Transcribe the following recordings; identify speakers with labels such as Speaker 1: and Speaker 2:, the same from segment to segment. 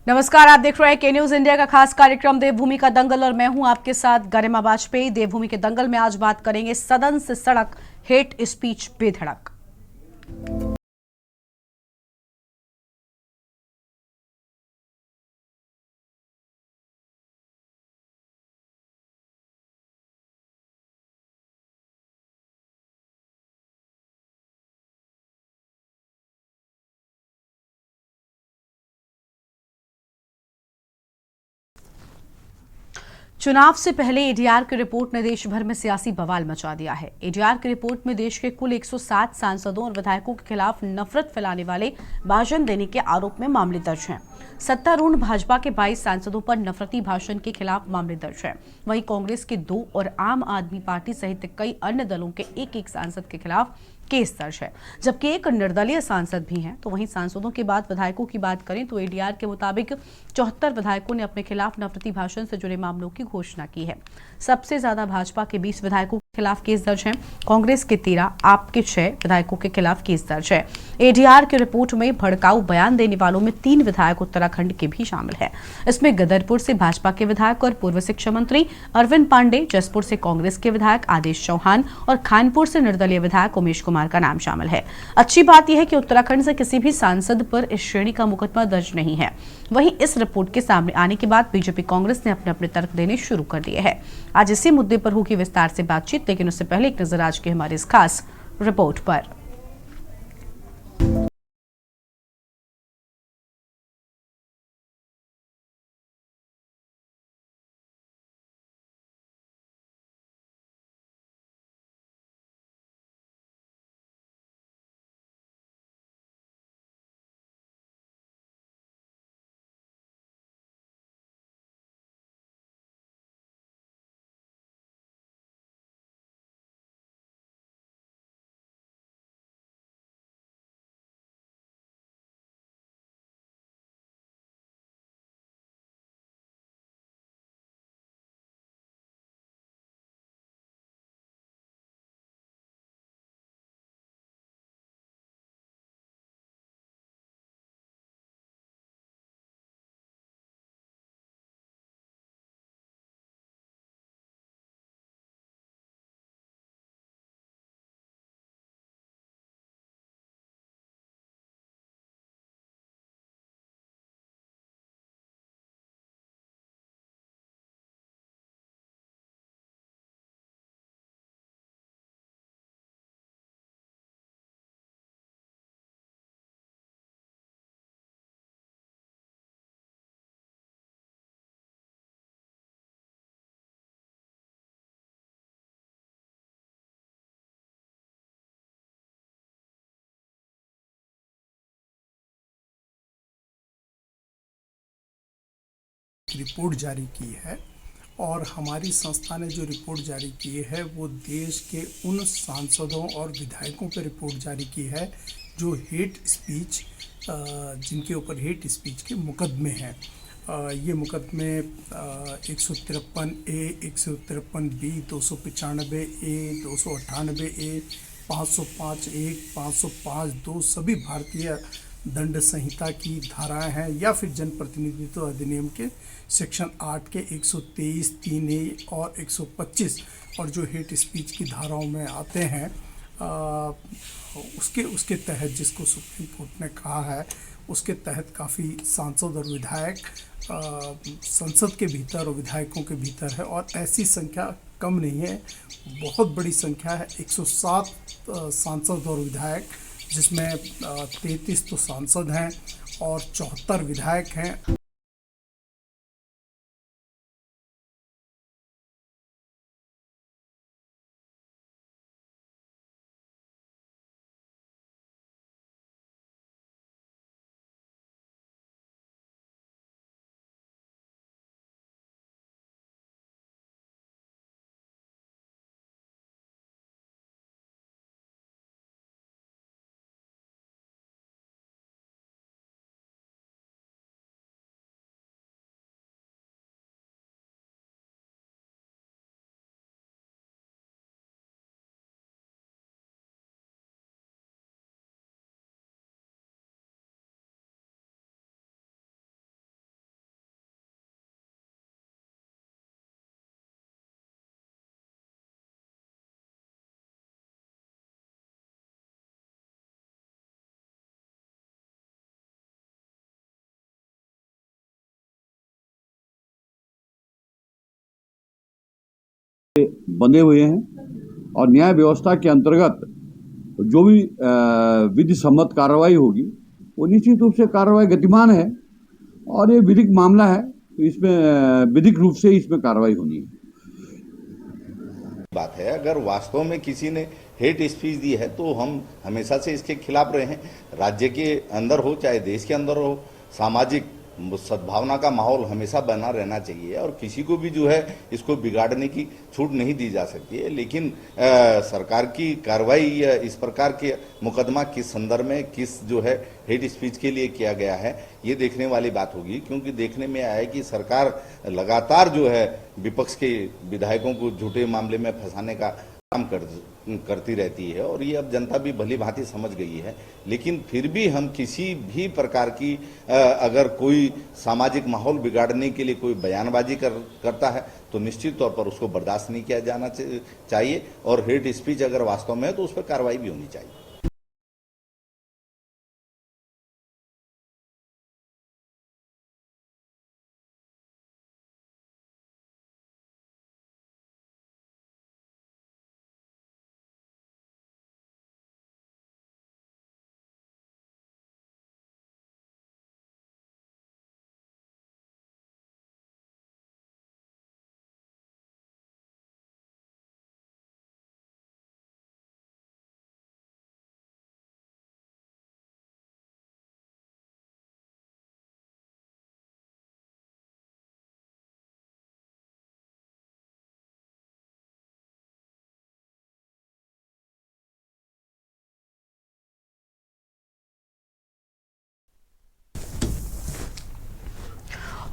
Speaker 1: नमस्कार, आप देख रहे हैं के न्यूज इंडिया का खास कार्यक्रम देवभूमि का दंगल और मैं हूं आपके साथ गरिमा वाजपेयी। देवभूमि के दंगल में आज बात करेंगे सदन से सड़क हेट स्पीच बेधड़क। चुनाव से पहले एडीआर की रिपोर्ट ने देश भर में सियासी बवाल मचा दिया है। एडीआर की रिपोर्ट में देश के कुल 107 सांसदों और विधायकों के खिलाफ नफरत फैलाने वाले भाषण देने के आरोप में मामले दर्ज हैं। सत्तारूढ़ भाजपा के 22 सांसदों पर नफरती भाषण के खिलाफ मामले दर्ज हैं। वहीं कांग्रेस के 2 और आम आदमी पार्टी सहित कई अन्य दलों के एक सांसद के खिलाफ केस दर्ज है, जबकि एक निर्दलीय सांसद भी हैं। तो वहीं सांसदों के बाद विधायकों की बात करें तो एडीआर के मुताबिक 74 विधायकों ने अपने खिलाफ नफरती भाषण से जुड़े मामलों की घोषणा की है। सबसे ज्यादा भाजपा के 20 विधायकों के खिलाफ केस दर्ज है, कांग्रेस के 13, आप के 6 विधायकों के खिलाफ केस दर्ज है। एडीआर की रिपोर्ट में भड़काऊ बयान देने वालों में 3 विधायक उत्तराखंड के भी शामिल है। इसमें गदरपुर से भाजपा के विधायक और पूर्व शिक्षा मंत्री अरविंद पांडे, जसपुर से कांग्रेस के विधायक आदेश चौहान और खानपुर से निर्दलीय विधायक उमेश कुमार का नाम शामिल है। अच्छी बात यह है कि उत्तराखंड से किसी भी सांसद पर इस श्रेणी का मुकदमा दर्ज नहीं है। वहीं इस रिपोर्ट के सामने आने के बाद बीजेपी कांग्रेस ने अपने तर्क देने शुरू कर दिए हैं। आज इसी मुद्दे पर होगी विस्तार से बातचीत, लेकिन उससे पहले एक नजर आज की हमारी इस खास रिपोर्ट पर।
Speaker 2: रिपोर्ट जारी की है और हमारी संस्था ने जो रिपोर्ट जारी की है वो देश के उन सांसदों और विधायकों पर रिपोर्ट जारी की है जो हेट स्पीच जिनके ऊपर हेट स्पीच के मुकदमे हैं। ये मुकदमे 153A, 153B, 295A, 298A, 505(1), 505(2) सभी भारतीय दंड संहिता की धाराएं हैं या फिर जनप्रतिनिधित्व अधिनियम के सेक्शन 8 के 123, 3A और 125 और जो हेट स्पीच की धाराओं में आते हैं उसके तहत जिसको सुप्रीम कोर्ट ने कहा है उसके तहत काफ़ी सांसद और विधायक संसद के भीतर और विधायकों के भीतर है और ऐसी संख्या कम नहीं है, बहुत बड़ी संख्या है। 107 सांसद और विधायक, जिसमें 33 तो सांसद हैं और 74 विधायक हैं।
Speaker 3: बंधे हुए हैं और न्याय व्यवस्था के अंतर्गत जो भी विधि सम्मत कार्रवाई होगी वो निश्चित रूप से कार्रवाई गतिमान है और ये विधिक मामला है, तो इसमें विधिक रूप से इसमें कार्रवाई होनी है।
Speaker 4: बात है, अगर वास्तव में किसी ने हेट स्पीच दी है तो हम हमेशा से इसके खिलाफ रहे हैं। राज्य के अंदर हो चाहे देश के अंदर हो, सामाजिक सद्भावना का माहौल हमेशा बना रहना चाहिए और किसी को भी जो है इसको बिगाड़ने की छूट नहीं दी जा सकती है। लेकिन सरकार की कार्रवाई इस प्रकार के मुकदमा किस संदर्भ में, किस जो है हेट स्पीच के लिए किया गया है, ये देखने वाली बात होगी। क्योंकि देखने में आया है कि सरकार लगातार जो है विपक्ष के विधायकों को झूठे मामले में फंसाने का काम करती रहती है और ये अब जनता भी भली भांति समझ गई है। लेकिन फिर भी हम किसी भी प्रकार की अगर कोई सामाजिक माहौल बिगाड़ने के लिए कोई बयानबाजी करता है तो निश्चित तौर पर उसको बर्दाश्त नहीं किया जाना चाहिए और हेट स्पीच अगर वास्तव में है तो उस पर कार्रवाई भी होनी चाहिए।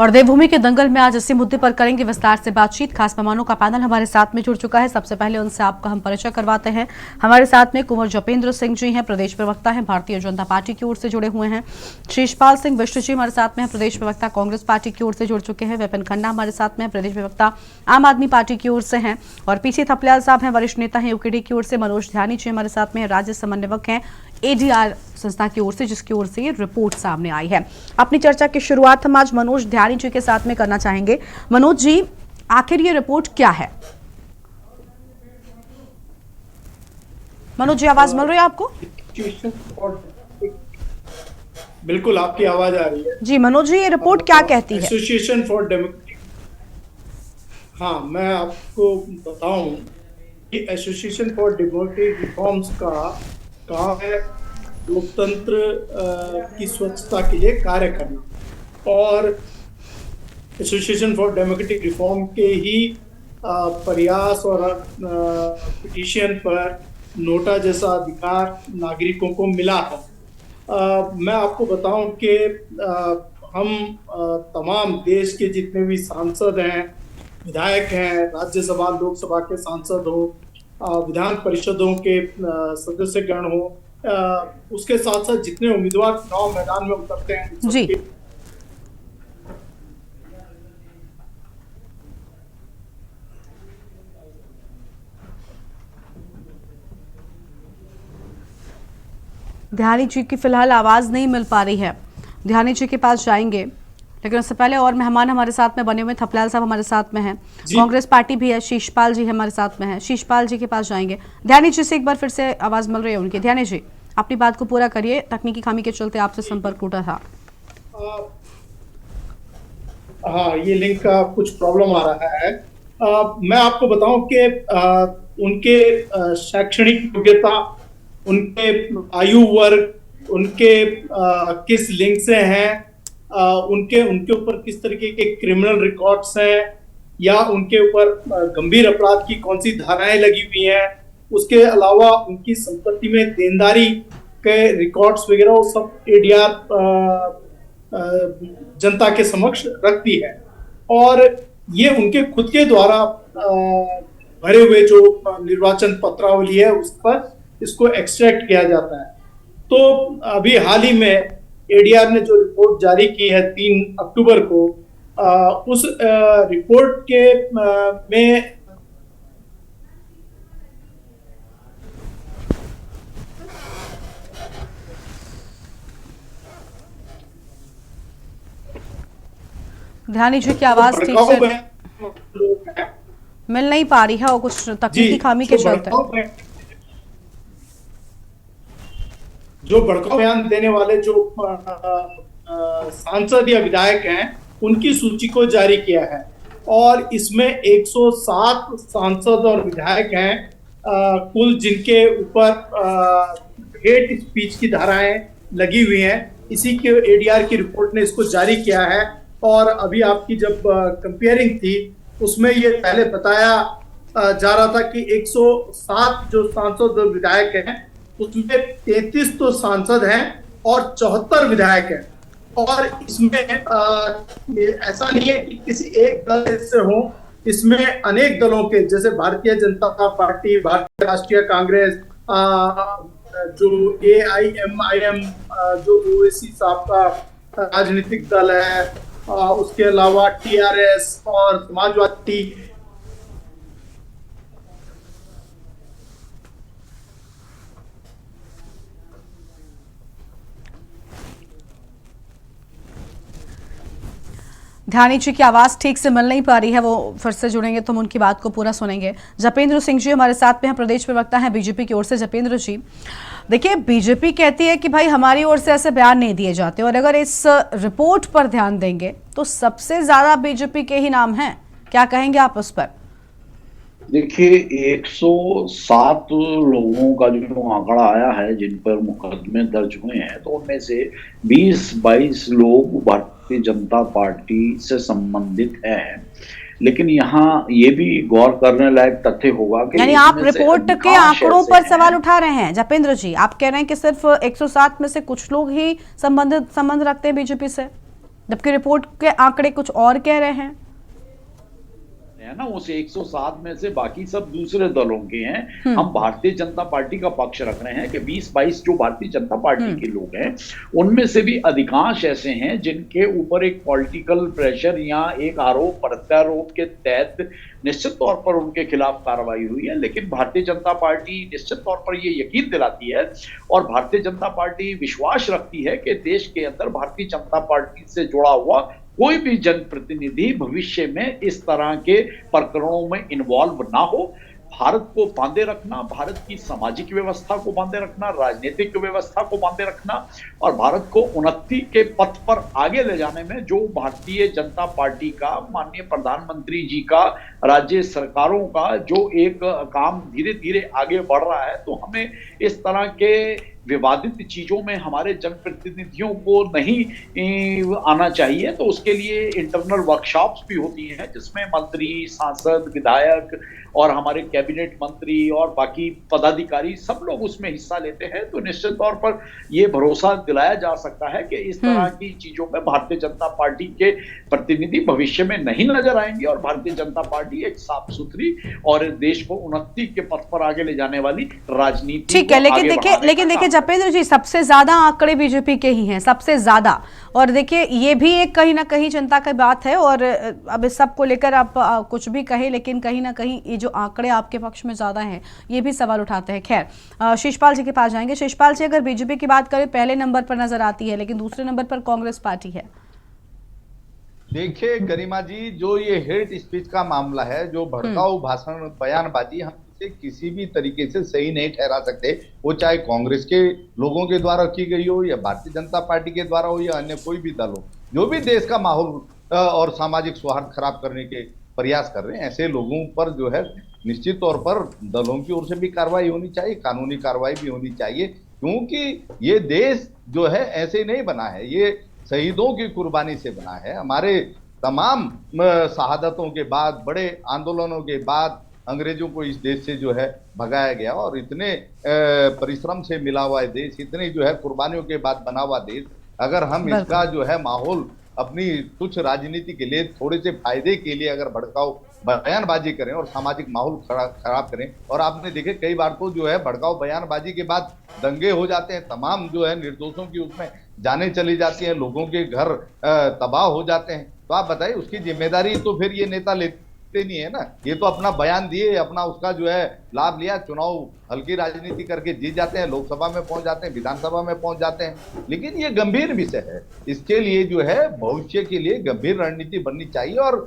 Speaker 1: और देवभूमि के दंगल में आज इसी मुद्दे पर करेंगे विस्तार से बातचीत। खास मेहमानों का पैनल हमारे साथ में जुड़ चुका है। सबसे पहले उनसे आपका हम परिचय करवाते हैं। हमारे साथ में कुंवर जपेंद्र सिंह जी हैं, प्रदेश प्रवक्ता हैं, भारतीय जनता पार्टी की ओर से जुड़े हुए हैं। शीशपाल सिंह बिष्ट जी हमारे साथ में हैं, प्रदेश प्रवक्ता कांग्रेस पार्टी की ओर से जुड़ चुके हैं। विपिन खन्ना हमारे साथ में, प्रदेश प्रवक्ता आम आदमी पार्टी की ओर से हैं। और पीसी थपलियाल साहब हैं, वरिष्ठ नेता हैं यूकेडी की ओर से। मनोज ध्यानी जी हमारे साथ में, राज्य समन्वयक हैं एडीआर संस्था की ओर से, जिसकी ओर से ये रिपोर्ट सामने आई है। अपनी चर्चा की शुरुआत हम आज मनोज ध्यानी जी के साथ में करना चाहेंगे। मनोज जी, आखिर ये रिपोर्ट क्या है? मनोज जी, आवाज मिल रही है आपको?
Speaker 2: बिल्कुल, आपकी आवाज आ रही है
Speaker 1: जी। मनोज जी, ये रिपोर्ट क्या कहती है?
Speaker 2: एसोसिएशन फॉर डेमोक्रेटिक, हाँ मैं आपको बताऊं कि एसोसिएशन फॉर डेमोक्रेटिक रिफॉर्म्स का काम है लोकतंत्र की स्वच्छता के लिए कार्य करना और एसोसिएशन फॉर डेमोक्रेटिक रिफॉर्म के ही प्रयास और पिटीशन पर नोटा जैसा अधिकार नागरिकों को मिला है। मैं आपको बताऊं कि हम तमाम देश के जितने भी सांसद हैं, विधायक हैं, राज्यसभा लोकसभा के सांसद हो, विधान परिषदों के सदस्यगण हो, उसके साथ साथ जितने उम्मीदवार चुनाव मैदान में उतरते हैं
Speaker 1: जी। ध्यानी जी की फिलहाल आवाज नहीं मिल पा रही है। ध्यानी जी के पास जाएंगे, लेकिन उससे पहले और मेहमान हमारे साथ में बने हुए। थपलियाल साहब हमारे साथ में हैं, कांग्रेस पार्टी भी है, शीशपाल जी हमारे साथ में हैं। शीशपाल जी के पास जाएंगे। ध्यानी जी से एक बार फिर से आवाज मिल रही है उनकी। ध्यानी जी, अपनी बात को पूरा करिए, तकनीकी खामी के चलते आपसे संपर्क टूटा था।
Speaker 2: हाँ, ये लिंक का कुछ प्रॉब्लम आ रहा है। मैं आपको बताऊं कि उनके शैक्षणिक योग्यता, उनके आयु वर्ग, उनके किस लिंक से हैं, उनके ऊपर किस तरीके के क्रिमिनल रिकॉर्ड्स हैं या उनके ऊपर गंभीर अपराध की कौन सी धाराएं लगी हुई हैं, उसके अलावा उनकी संपत्ति में देनदारी के रिकॉर्ड्स वगैरह, वो सब एडीआर जनता के समक्ष रखती है। और ये उनके खुद के द्वारा भरे हुए जो निर्वाचन पत्रावली है उस पर इसको एक्सट्रैक्ट किया जाता है। तो अभी हाल ही में एडीआर ने जो रिपोर्ट जारी की है 3 अक्टूबर को, उस रिपोर्ट के में
Speaker 1: ध्यानी जी की आवाज ठीक से मिल नहीं पा रही है और कुछ तकनीकी खामी के चलते।
Speaker 2: जो भड़काऊ बयान देने वाले जो सांसद या विधायक हैं उनकी सूची को जारी किया है और इसमें 107 सांसद और विधायक हैं कुल, जिनके ऊपर हेट स्पीच की धाराएं लगी हुई हैं। इसी के एडीआर की रिपोर्ट ने इसको जारी किया है और अभी आपकी जब कंपेयरिंग थी उसमें ये पहले बताया जा रहा था कि 107 जो सांसद और विधायक हैं उसमें 33 तो सांसद हैं और 74 विधायक हैं। और इसमें ऐसा नहीं है कि किसी एक दल से हो, इसमें अनेक दलों के, जैसे भारतीय जनता पार्टी, भारतीय राष्ट्रीय कांग्रेस, जो AIMIM जो ओवैसी साहब का राजनीतिक दल है, उसके अलावा TRS और समाजवादी,
Speaker 1: ध्यानी जी की आवाज ठीक से मिल नहीं पा रही है, वो फिर से जुड़ेंगे तो हम उनकी बात को पूरा सुनेंगे। जपेंद्र सिंह जी हमारे साथ में हैं, प्रदेश प्रवक्ता हैं बीजेपी की ओर से। जपेंद्र जी, देखिए बीजेपी कहती है कि भाई हमारी ओर से ऐसे बयान नहीं दिए जाते और अगर इस रिपोर्ट पर ध्यान देंगे तो सबसे ज्यादा बीजेपी के ही नाम हैं, क्या कहेंगे आप उस पर?
Speaker 5: देखिए 107 लोगों का जो आंकड़ा आया है जिन पर मुकदमे दर्ज हुए हैं, तो उनमें से 20-22 लोग भारतीय जनता पार्टी से संबंधित हैं। लेकिन यहाँ ये भी गौर करने लायक तथ्य होगा कि
Speaker 1: यानी आप रिपोर्ट के आंकड़ों पर सवाल उठा रहे हैं जपेंद्र जी, आप कह रहे हैं कि सिर्फ 107 में से कुछ लोग ही संबंध रखते हैं बीजेपी से, जबकि रिपोर्ट के आंकड़े कुछ और कह रहे हैं
Speaker 5: है ना। उस 107 में से बाकी सब दूसरे दलों के हैं। हम भारतीय जनता पार्टी का पक्ष रख रहे हैं कि 20-22 जो भारतीय जनता पार्टी के लोग हैं उनमें से भी अधिकांश ऐसे हैं जिनके ऊपर एक पॉलिटिकल प्रेशर या एक आरोप प्रत्यारोप के तहत निश्चित तौर पर उनके खिलाफ कार्रवाई हुई है। लेकिन भारतीय जनता पार्टी निश्चित तौर पर ये यकीन दिलाती है और भारतीय जनता पार्टी विश्वास रखती है कि देश के अंदर भारतीय जनता पार्टी से जुड़ा हुआ कोई भी जनप्रतिनिधि भविष्य में इस तरह के प्रकरणों में इन्वॉल्व ना हो। भारत को बांधे रखना, भारत की सामाजिक व्यवस्था को बांधे रखना, राजनीतिक व्यवस्था को बांधे रखना और भारत को उन्नति के पथ पर आगे ले जाने में जो भारतीय जनता पार्टी का, माननीय प्रधानमंत्री जी का, राज्य सरकारों का जो एक काम धीरे धीरे आगे बढ़ रहा है, तो हमें इस तरह के विवादित चीजों में हमारे जनप्रतिनिधियों को नहीं आना चाहिए। तो उसके लिए इंटरनल वर्कशॉप्स भी होती हैं जिसमें मंत्री, सांसद, विधायक और हमारे कैबिनेट मंत्री और बाकी पदाधिकारी सब लोग उसमें हिस्सा लेते हैं। तो निश्चित तौर पर यह भरोसा दिलाया जा सकता है कि इस तरह की चीजों में भारतीय जनता पार्टी के प्रतिनिधि भविष्य में नहीं नजर आएंगे और भारतीय जनता पार्टी एक साफ सुथरी और देश को उन्नति के पथ पर आगे ले जाने वाली राजनीति।
Speaker 1: ठीक है, लेकिन देखिए जपेंद्र जी, सबसे ज्यादा आंकड़े बीजेपी के ही हैं, सबसे ज्यादा। और देखिए ये भी एक कहीं ना कहीं चिंता की बात है और अब इस सब को लेकर आप कुछ भी कहें, लेकिन कहीं ना कहीं ये जो आंकड़े आपके पक्ष में ज्यादा हैं ये भी सवाल उठाते हैं। खैर शिषपाल जी के पास जाएंगे। शिषपाल जी, अगर बीजेपी की बात करें पहले नंबर पर नजर आती है, लेकिन दूसरे नंबर पर कांग्रेस पार्टी है।
Speaker 4: देखिए गरिमा जी, जो ये हेट स्पीच का मामला है, जो भड़काऊ भाषण, बयानबाजी, हम इसे किसी भी तरीके से सही नहीं ठहरा सकते। वो चाहे कांग्रेस के लोगों के द्वारा की गई हो या भारतीय जनता पार्टी के द्वारा हो या अन्य कोई भी दल हो, जो भी देश का माहौल और सामाजिक सौहार्द खराब करने के प्रयास कर रहे हैं, ऐसे लोगों पर जो है निश्चित तौर पर दलों की ओर से भी कार्रवाई होनी चाहिए, कानूनी कार्रवाई भी होनी चाहिए। क्योंकि ये देश जो है ऐसे नहीं बना है, ये शहीदों की कुर्बानी से बना है। हमारे तमाम शहादतों के बाद, बड़े आंदोलनों के बाद अंग्रेजों को इस देश से जो है भगाया गया और इतने परिश्रम से मिला हुआ है देश, इतनी जो है कुर्बानियों के बाद बना हुआ देश, अगर हम इसका जो है माहौल अपनी तुच्छ राजनीति के लिए, थोड़े से फायदे के लिए अगर भड़काऊ बयानबाजी करें और सामाजिक माहौल खराब करें, और आपने देखे कई बार तो जो है भड़काऊ बयानबाजी के बाद दंगे हो जाते हैं, तमाम जो है निर्दोषों की उसमें जानें चली जाती हैं, लोगों के घर तबाह हो जाते हैं। तो आप बताइए उसकी जिम्मेदारी तो फिर ये नेता लेते नहीं है ना। ये तो अपना बयान दिए, अपना उसका जो है लाभ लिया, चुनाव हल्की राजनीति करके जीत जाते हैं, लोकसभा में पहुंच जाते हैं, विधानसभा में पहुंच जाते हैं। लेकिन ये गंभीर विषय है, इसके लिए जो है भविष्य के लिए गंभीर रणनीति बननी चाहिए और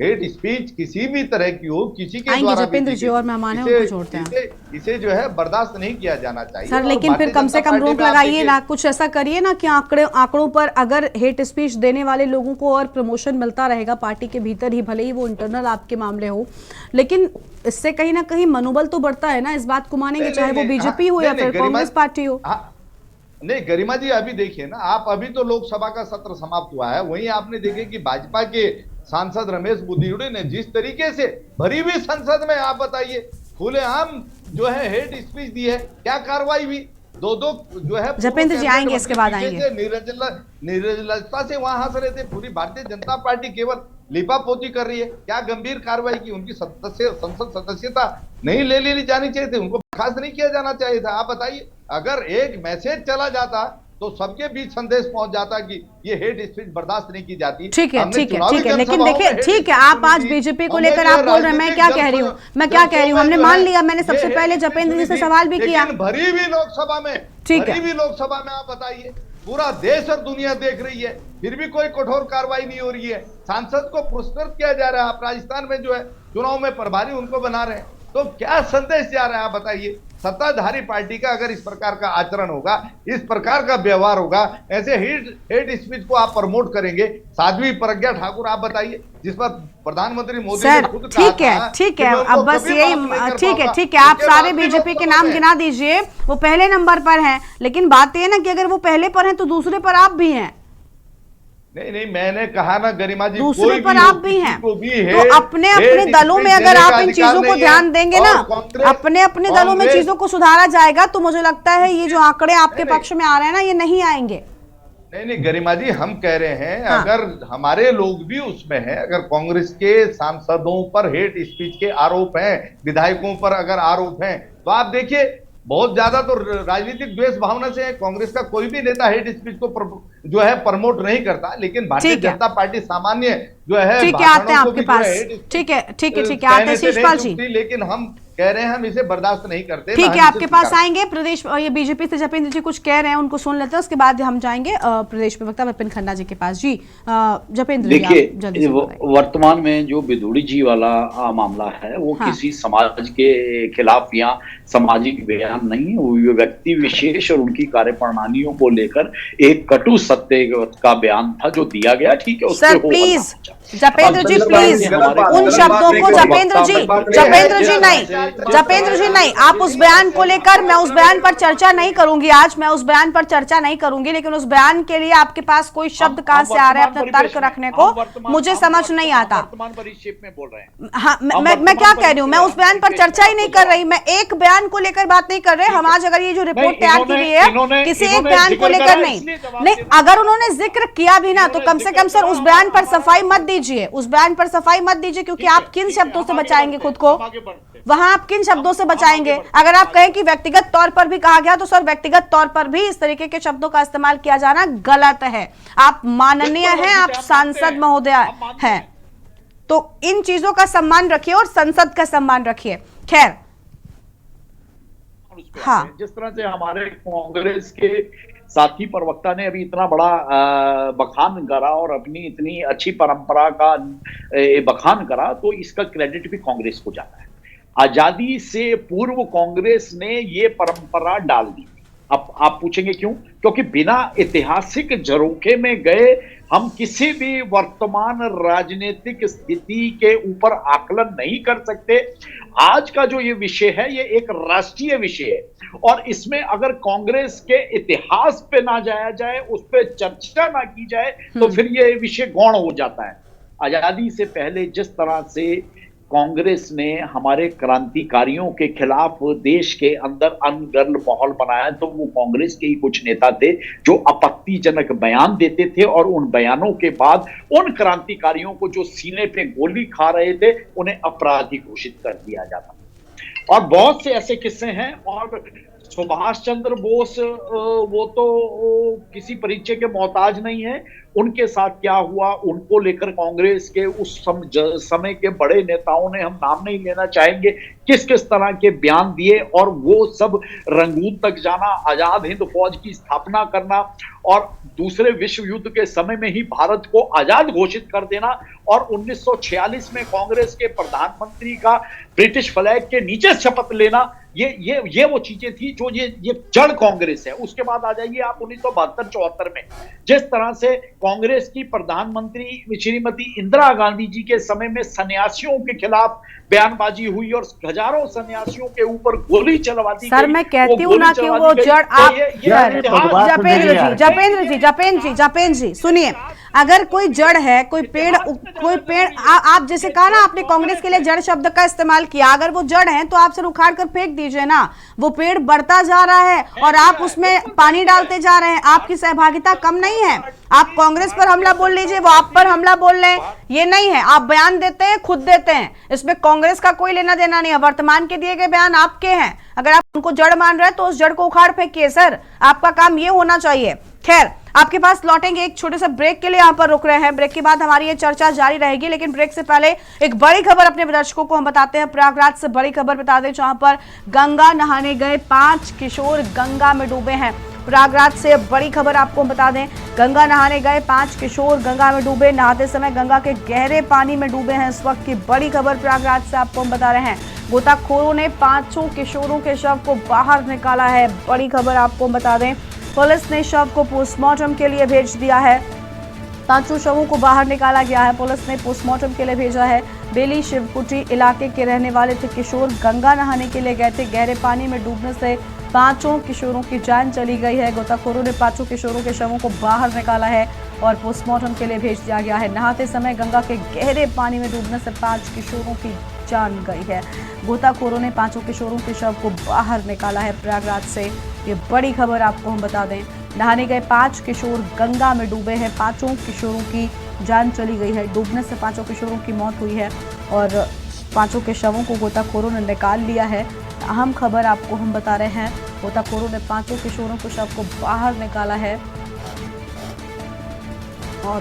Speaker 4: हेट स्पीच किसी भी तरह की हो, किसी के
Speaker 1: आएंगे
Speaker 4: द्वारा
Speaker 1: जपेंद्र
Speaker 4: भी
Speaker 1: जी और मेहमान हैं,
Speaker 4: इसे-
Speaker 1: उनको जोड़ते हैं।
Speaker 4: इसे जो है बर्दाश्त नहीं किया जाना चाहिए।
Speaker 1: सर
Speaker 4: और
Speaker 1: लेकिन फिर
Speaker 4: भारतीय
Speaker 1: कम से
Speaker 4: जनता
Speaker 1: कम
Speaker 4: पार्टी
Speaker 1: रोक
Speaker 4: में आप
Speaker 1: लगाइए
Speaker 4: देखिए-
Speaker 1: ना, कुछ ऐसा करिए ना कि आंकड़ों पर अगर हेट स्पीच देने वाले लोगों को और प्रमोशन मिलता रहेगा पार्टी के भीतर ही, भले ही वो इंटरनल आपके मामले हो, लेकिन इससे कहीं ना कहीं मनोबल तो बढ़ता है ना, इस बात को मानेंगे,
Speaker 4: नहीं,
Speaker 1: चाहे वो
Speaker 4: नहीं,
Speaker 1: बीजेपी
Speaker 4: हाँ,
Speaker 1: हो या
Speaker 4: नहीं,
Speaker 1: फिर
Speaker 4: गरिमा-
Speaker 1: कांग्रेस पार्टी हो।
Speaker 4: हाँ, नहीं गरिमा जी, अभी देखिए ना आप, अभी तो लोकसभा का सत्र समाप्त हुआ है, वहीं आपने देखे कि भाजपा के सांसद रमेश बुद्धियुड़े ने जिस तरीके से भरी हुई संसद में, आप बताइए, खुलेआम जो है हेट स्पीच दी है, क्या कार्रवाई हुई? दो जो है
Speaker 1: जपेंद्र जी आएंगे, इसके बाद आएंगे।
Speaker 4: निर्लजता से वहां हंस रहे थे। पूरी भारतीय जनता पार्टी केवल लिपापोती कर रही है। क्या गंभीर कार्रवाई की? उनकी संसद सदस्यता नहीं ले ली जानी चाहिए थी, उनको बर्खास्त नहीं किया जाना चाहिए था। आप बताइए, अगर एक मैसेज चला जाता तो सबके बीच संदेश पहुंच जाता कि ये हेट स्पीच बर्दाश्त नहीं की जाती।
Speaker 1: ठीक है,
Speaker 4: हमने
Speaker 1: ठीक है,
Speaker 4: चुनावी
Speaker 1: ठीक है, लेकिन
Speaker 4: जनसभाओं में
Speaker 1: देखिए,
Speaker 4: हेट
Speaker 1: ठीक है,
Speaker 4: स्पीच
Speaker 1: आप आज
Speaker 4: सुनी थी।
Speaker 1: बीजेपी को
Speaker 4: हमने
Speaker 1: लेकर
Speaker 4: जो
Speaker 1: आप बोल रहे हैं, मैं क्या कह रही हूँ, मैं क्या कह रही हूँ, हमने मान लिया, मैंने सबसे पहले जपेंद्र जी से सवाल भी किया।
Speaker 4: लेकिन भरी हुई लोकसभा में,
Speaker 1: ठीक है।
Speaker 4: भरी हुई लोकसभा में आप बताइए, पूरा देश और दुनिया देख रही है, फिर भी कोई कठोर कार्रवाई नहीं हो रही है। सांसद को पुरस्कृत किया जा रहा है। आप राजस्थान में जो है चुनाव में प्रभारी उनको बना रहे हैं, तो क्या संदेश जा रहा है? आप बताइए। सत्ताधारी पार्टी का अगर इस प्रकार का आचरण होगा, इस प्रकार का व्यवहार होगा, ऐसे हेट स्पीच को आप प्रमोट करेंगे, साध्वी प्रज्ञा ठाकुर आप बताइए, जिस पर प्रधानमंत्री मोदी ने खुद कहा
Speaker 1: ठीक है,
Speaker 4: था
Speaker 1: ठीक
Speaker 4: कि
Speaker 1: है,
Speaker 4: मैं उनको
Speaker 1: अब बस
Speaker 4: कभी
Speaker 1: यही,
Speaker 4: माफ नहीं कर
Speaker 1: ठीक है,
Speaker 4: पाऊंगा।
Speaker 1: ठीक है, आप
Speaker 4: उसके
Speaker 1: सारे
Speaker 4: बाद भी
Speaker 1: बीजेपी के
Speaker 4: लोकसभा
Speaker 1: नाम
Speaker 4: में-
Speaker 1: गिना दीजिए, वो पहले नंबर पर हैं, लेकिन बात यह है ना कि अगर वो पहले पर हैं तो दूसरे पर आप भी हैं।
Speaker 4: नहीं नहीं, मैंने कहा ना गरिमा जी,
Speaker 1: दूसरे
Speaker 4: कोई
Speaker 1: पर
Speaker 4: भी
Speaker 1: आप
Speaker 4: हो,
Speaker 1: भी
Speaker 4: किसी
Speaker 1: हैं,
Speaker 4: को भी
Speaker 1: तो अपने अपने
Speaker 4: हेट
Speaker 1: दलों में
Speaker 4: स्पीच
Speaker 1: अगर
Speaker 4: देने
Speaker 1: आप
Speaker 4: का
Speaker 1: इन
Speaker 4: अधिकार
Speaker 1: चीजों को
Speaker 4: नहीं है।
Speaker 1: ध्यान देंगे ना,
Speaker 4: और कांग्रेस-
Speaker 1: अपने अपने दलों में
Speaker 4: कांग्रेस-
Speaker 1: चीजों को सुधारा जाएगा, तो मुझे लगता है ये जो आंकड़े आपके
Speaker 4: नहीं,
Speaker 1: पक्ष में आ रहे हैं ना, ये नहीं आएंगे।
Speaker 4: नहीं नहीं गरिमा जी, हम कह रहे हैं
Speaker 1: हाँ।
Speaker 4: अगर हमारे लोग भी उसमें हैं, अगर कांग्रेस के सांसदों पर हेट स्पीच के आरोप हैं, विधायकों पर अगर आरोप हैं, तो आप देखिए बहुत ज्यादा तो राजनीतिक द्वेष भावना से है। कांग्रेस का कोई भी नेता हेट स्पीच को जो है प्रमोट नहीं करता, लेकिन भारतीय
Speaker 1: ठीक है।
Speaker 4: जनता पार्टी सामान्य जो है
Speaker 1: ठीक है, आते हैं
Speaker 4: भाषणों को
Speaker 1: आपके
Speaker 4: भी जो है
Speaker 1: पास,
Speaker 4: hate speech
Speaker 1: ठीक है, ठीक है, ठीक है,
Speaker 4: कहने
Speaker 1: आते हैं
Speaker 4: से नहीं
Speaker 1: शिषपाल जी।
Speaker 4: चूकती, लेकिन हम कह रहे हैं हम इसे बर्दाश्त नहीं करते।
Speaker 1: ठीक
Speaker 4: ना
Speaker 1: है,
Speaker 4: हम
Speaker 1: आपके
Speaker 4: इसे
Speaker 1: पास
Speaker 4: स्वीकार-
Speaker 1: आएंगे प्रदेश, ये बीजेपी से जपेंद्र जी कुछ कह रहे हैं, उनको सुन लेते हैं, उसके बाद हम जाएंगे प्रदेश प्रवक्ता विपिन खन्ना जी के पास। जी जपेंद्र जी, आप जल्दी
Speaker 5: देखिए,
Speaker 1: से बताइए।
Speaker 5: वर्तमान में जो बिधूड़ी जी वाला मामला है, वो
Speaker 1: हाँ।
Speaker 5: किसी समाज के खिलाफ या सामाजिक बयान नहीं है, वो व्यक्ति विशेष और उनकी कार्यप्रणालियों को लेकर एक कटु सत्य का बयान था जो दिया गया। ठीक है, उस
Speaker 1: सर
Speaker 5: पे हो
Speaker 1: प्लीज,
Speaker 5: बनना
Speaker 1: जपेंद्र जी प्लीज, उन शब्दों को जपेंद्र जी नहीं, जपेंद्र जी नहीं, आप उस बयान को लेकर, मैं उस बयान पर चर्चा नहीं करूंगी आज, मैं उस बयान पर चर्चा नहीं करूंगी, लेकिन उस बयान के लिए आपके पास कोई शब्द कहां से आ रहे हैं अपना तर्क रखने को, मुझे समझ नहीं आता।
Speaker 5: वर्तमान परिक्षेप में बोल रहे हैं।
Speaker 1: हाँ, मैं क्या कह रही हूँ, मैं उस बयान पर चर्चा ही नहीं कर रही, मैं एक बयान को लेकर बात नहीं कर रहे। हम आज अगर ये जो रिपोर्ट तैयार की गई है, किसी एक बयान को लेकर नहीं, अगर उन्होंने जिक्र किया भी ना, तो कम से कम सर उस बयान पर सफाई मत दीजिए, उस बयान पर सफाई मत दीजिए, क्योंकि आप किन शब्दों से बचाएंगे खुद को, वहां आप किन शब्दों से बचाएंगे? अगर आप कहें कि व्यक्तिगत तौर पर भी कहा गया, तो सर व्यक्तिगत तौर पर भी इस तरीके के शब्दों का इस्तेमाल किया जाना गलत है। आप माननीय हैं, आप सांसद महोदय हैं, तो इन चीजों का सम्मान रखिए और संसद का सम्मान रखिए। खैर, हाँ,
Speaker 5: जिस तरह से हमारे कांग्रेस के साथी प्रवक्ता ने अभी इतना बड़ा बखान करा और अपनी इतनी अच्छी परंपरा का बखान करा, तो इसका क्रेडिट भी कांग्रेस को जाता है। आजादी से पूर्व कांग्रेस ने ये परंपरा डाल दी। अब आप पूछेंगे क्यों? क्योंकि बिना ऐतिहासिक झरोखे में गए हम किसी भी वर्तमान राजनीतिक स्थिति के ऊपर आकलन नहीं कर सकते। आज का जो ये विषय है, ये एक राष्ट्रीय विषय है, और इसमें अगर कांग्रेस के इतिहास पे ना जाया जाए, उस पर चर्चा ना की जाए, तो फिर ये विषय गौण हो जाता है। आजादी से पहले जिस तरह से कांग्रेस ने हमारे क्रांतिकारियों के खिलाफ देश के अंदर अनगर्ल माहौल बनाया, तो वो कांग्रेस के ही कुछ नेता थे जो आपत्तिजनक बयान देते थे, और उन बयानों के बाद उन क्रांतिकारियों को जो सीने पे गोली खा रहे थे, उन्हें अपराधी घोषित कर दिया जाता। और बहुत से ऐसे किस्से हैं, और सुभाष चंद्र बोस वो तो किसी परिचय के मोहताज नहीं है। उनके साथ क्या हुआ, उनको लेकर कांग्रेस के उस समय के बड़े नेताओं ने, हम नाम नहीं लेना चाहेंगे, किस किस तरह के बयान दिए, और वो सब रंगून तक जाना, आजाद हिंद फौज की स्थापना करना और दूसरे विश्व युद्ध के समय में ही भारत को आजाद घोषित कर देना, और 1946 में कांग्रेस के प्रधानमंत्री का ब्रिटिश फ्लैग के नीचे शपथ लेना, ये वो चीजें थी जो ये जड़ कांग्रेस है। उसके बाद आ जाइए आप 1972-74 में, जिस तरह से कांग्रेस की प्रधानमंत्री श्रीमती इंदिरा गांधी जी के समय में सन्यासियों के खिलाफ बयानबाजी हुई और हजारों सन्यासियों के ऊपर गोली चलवा दी।
Speaker 1: सर मैं कहती हूँ ना कि वो जड़ आप जपेंद्र जी सुनिए, अगर कोई जड़ है, कोई पेड़ आप जैसे कहा ना, आपने कांग्रेस के लिए जड़ शब्द का इस्तेमाल किया, अगर वो जड़ है तो आप सिर उखाड़ कर फेंक दीजिए ना। वो पेड़ बढ़ता जा रहा है और आप उसमें पानी डालते जा रहे हैं, आपकी सहभागिता कम नहीं है। आप कांग्रेस पर हमला बोल लीजिए, वो आप पर हमला बोल रहे हैं, ये नहीं है। आप बयान देते हैं, खुद देते हैं, इसमें कांग्रेस का कोई लेना देना नहीं है। वर्तमान के दिए गए बयान आपके हैं, अगर आप उनको जड़ मान रहे हैं तो उस जड़ को उखाड़ फेंकिए सर, आपका काम ये होना चाहिए। खैर, आपके पास लौटेंगे, एक छोटे से ब्रेक के लिए यहाँ पर रुक रहे हैं। ब्रेक के बाद हमारी ये चर्चा जारी रहेगी, लेकिन ब्रेक से पहले एक बड़ी खबर अपने दर्शकों को हम बताते हैं। प्रयागराज से बड़ी खबर बता दें, जहां पर गंगा नहाने गए 5 किशोर गंगा में डूबे हैं। प्रयागराज से बड़ी खबर आपको बता दें, गंगा नहाने गए 5 किशोर गंगा में डूबे, नहाते समय गंगा के गहरे पानी में डूबे हैं। इस वक्त की बड़ी खबर प्रयागराज से आपको हम बता रहे हैं। गोताखोरों ने 5 किशोरों के शव को बाहर निकाला है। बड़ी खबर आपको बता दें, पुलिस ने शव को पोस्टमार्टम के लिए भेज दिया है। 5 शवों को बाहर निकाला गया है, पुलिस ने पोस्टमार्टम के लिए भेजा है। बेली शिवकुटी इलाके के रहने वाले थे किशोर, गंगा नहाने के लिए गए थे। गहरे पानी में डूबने से 5 किशोरों की जान चली गई है। गोताखोरों ने 5 किशोरों के शवों को बाहर निकाला है और पोस्टमार्टम के लिए भेज दिया गया है। नहाते समय गंगा के गहरे पानी में डूबने से 5 किशोरों की जान गई है। गोताखोरों ने 5 किशोरों के शव को बाहर निकाला है। प्रयागराज से ये बड़ी खबर आपको हम बता दें, नहाने गए 5 किशोर गंगा में डूबे हैं। 5 किशोरों की जान चली गई है। डूबने से 5 किशोरों की मौत हुई है और 5 के शवों को गोताखोरों ने निकाल लिया है। अहम खबर आपको हम बता रहे हैं, गोताखोरों ने 5 किशोरों के शव को बाहर निकाला है और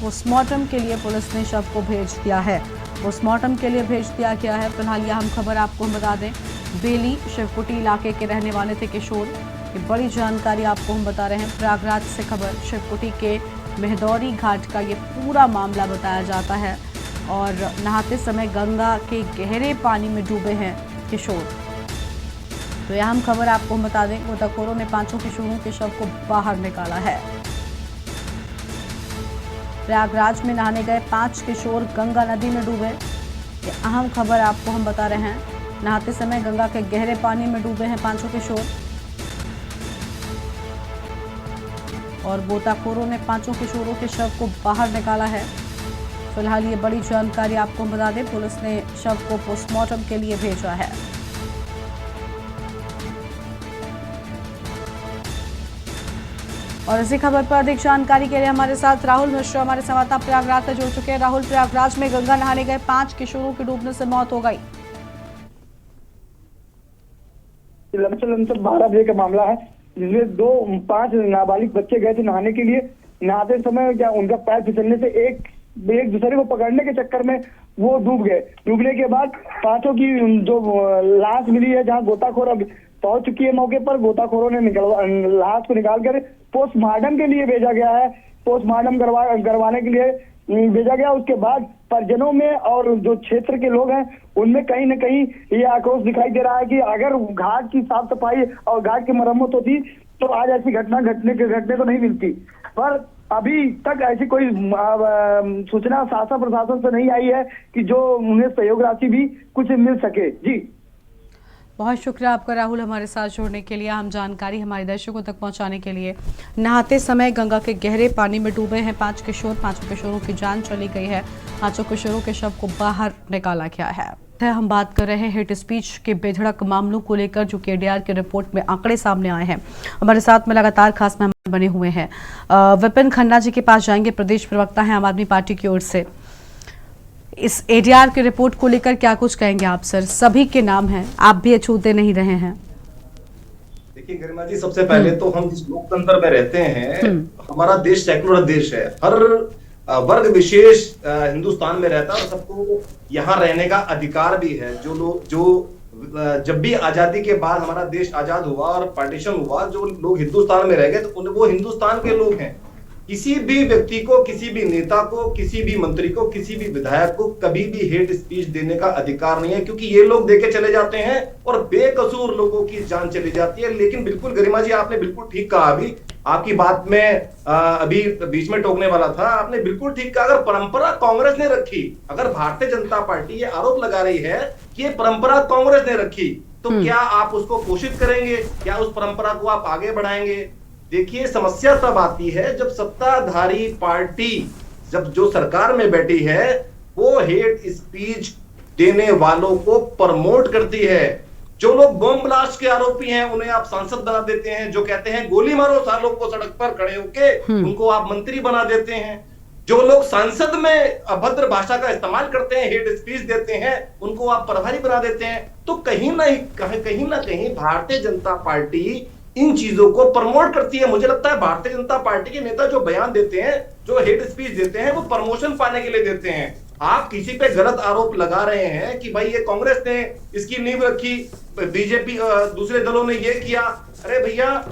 Speaker 1: पोस्टमार्टम के लिए पुलिस ने शव को भेज दिया है। पोस्टमार्टम के लिए भेज दिया गया है। फिलहाल यह अहम खबर आपको हम बता दें, बेली शिवकुटी इलाके के रहने वाले थे किशोर। ये बड़ी जानकारी आपको हम बता रहे हैं। प्रयागराज से खबर, शिवकुटी के मेहदौरी घाट का ये पूरा मामला बताया जाता है और नहाते समय गंगा के गहरे पानी में डूबे हैं किशोर। तो यह अहम खबर आपको हम बता दें, गोताखोरों ने 5 किशोरों के शव को बाहर निकाला है। प्रयागराज में नहाने गए 5 किशोर गंगा नदी में डूबे, ये अहम खबर आपको हम बता रहे हैं। नहाते समय गंगा के गहरे पानी में डूबे हैं 5 किशोर और गोताखोरों ने 5 किशोरों के शव को बाहर निकाला है। फिलहाल ये बड़ी जानकारी आपको बता दें, पुलिस ने शव को पोस्टमार्टम के लिए भेजा है। और इसी खबर पर अधिक जानकारी के लिए हमारे साथ राहुल मिश्रा, हमारे संवाददाता प्रयागराज से जुड़ चुके हैं। राहुल, प्रयागराज में गंगा नहाने गए 5 किशोरों की डूबने से मौत हो गई।
Speaker 6: लमसम 12 बजे का मामला है, जिसमें 5 नाबालिग बच्चे गए थे नहाने के लिए। नहाते समय क्या उनका पैर फिसलने से एक दूसरे को पकड़ने के चक्कर में वो डूब गए। डूबने के बाद 5 की जो लाश मिली है, जहाँ गोताखोर पहुंच चुकी है मौके पर, गोताखोरों ने लाश को निकाल कर पोस्टमार्टम के लिए भेजा गया है। पोस्टमार्टम करवाने के लिए भेजा गया। उसके बाद परिजनों में और जो क्षेत्र के लोग हैं उनमें कहीं न कहीं ये आक्रोश दिखाई दे रहा है कि अगर घाट की साफ सफाई और घाट की मरम्मत होती तो आज ऐसी घटना घटने को नहीं मिलती। पर अभी तक ऐसी कोई सूचना शासन प्रशासन से नहीं आई है कि जो उन्हें सहयोग राशि भी कुछ मिल सके। जी
Speaker 1: बहुत शुक्रिया आपका राहुल, हमारे साथ जुड़ने के लिए, हम जानकारी हमारे दर्शकों तक पहुंचाने के लिए। नहाते समय गंगा के गहरे पानी में डूबे हैं 5 किशोर, 5 किशोरों की जान चली गई है। 5 किशोरों के शव को बाहर निकाला गया है। हम बात कर रहे हैं हेट स्पीच के बेधड़क मामलों को लेकर, जो कि एडीआर की रिपोर्ट में आंकड़े सामने आए हैं। हमारे साथ में लगातार खास मेहमान बने हुए हैं। विपिन खन्ना जी के पास जाएंगे, प्रदेश प्रवक्ता हैं आम आदमी पार्टी की ओर से। इस एडीआर की रिपोर्ट को लेकर क्या कुछ कहेंगे आप सर? सभी के नाम हैं, आप भी अछूते नहीं रहे हैं।
Speaker 7: देखिए गरिमा जी, सबसे पहले तो हम जिस लोकतंत्र में रहते हैं, हमारा देश सेकुलर देश है। हर वर्ग विशेष हिंदुस्तान में रहता है और सबको यहाँ रहने का अधिकार भी है। जो लोग जब भी आजादी के बाद हमारा देश आजाद हुआ और पार्टीशन हुआ, जो लोग हिंदुस्तान में रह गए तो वो हिंदुस्तान के लोग हैं। किसी भी व्यक्ति को, किसी भी नेता को, किसी भी मंत्री को, किसी भी विधायक को कभी भी हेट स्पीच देने का अधिकार नहीं है, क्योंकि ये लोग देके चले जाते हैं और बेकसूर लोगों की जान चली जाती है। लेकिन बिल्कुल गरिमा जी, आपने बिल्कुल ठीक कहा। अभी आपकी बात में अभी बीच में टोकने वाला था, आपने बिल्कुल ठीक कहा। अगर परंपरा कांग्रेस ने रखी, अगर भारतीय जनता पार्टी ये आरोप लगा रही है कि ये परंपरा कांग्रेस ने रखी, तो क्या आप उसको पोषित करेंगे? क्या उस परंपरा को आप आगे बढ़ाएंगे? देखिए, समस्या तब आती है जब सत्ताधारी पार्टी, जब जो सरकार में बैठी है, वो हेट स्पीच देने वालों को प्रमोट करती है। जो लोग बम ब्लास्ट के आरोपी हैं, उन्हें आप सांसद बना देते हैं। जो कहते हैं गोली मारो सालों को सड़क पर खड़े होके, उनको आप मंत्री बना देते हैं। जो लोग संसद में अभद्र भाषा का इस्तेमाल करते हैं, हेट स्पीच देते हैं, उनको आप प्रभारी बना देते हैं। तो कहीं ना कहीं भारतीय जनता पार्टी इन चीजों को प्रमोट करती है। मुझे लगता है भारतीय जनता पार्टी के नेता जो बयान देते हैं, जो हेट स्पीच देते हैं, वो प्रमोशन पाने के लिए देते हैं। आप किसी पे गलत आरोप लगा रहे हैं कि भाई ये कांग्रेस ने इसकी नींव रखी, बीजेपी दूसरे दलों ने ये किया। अरे भैया,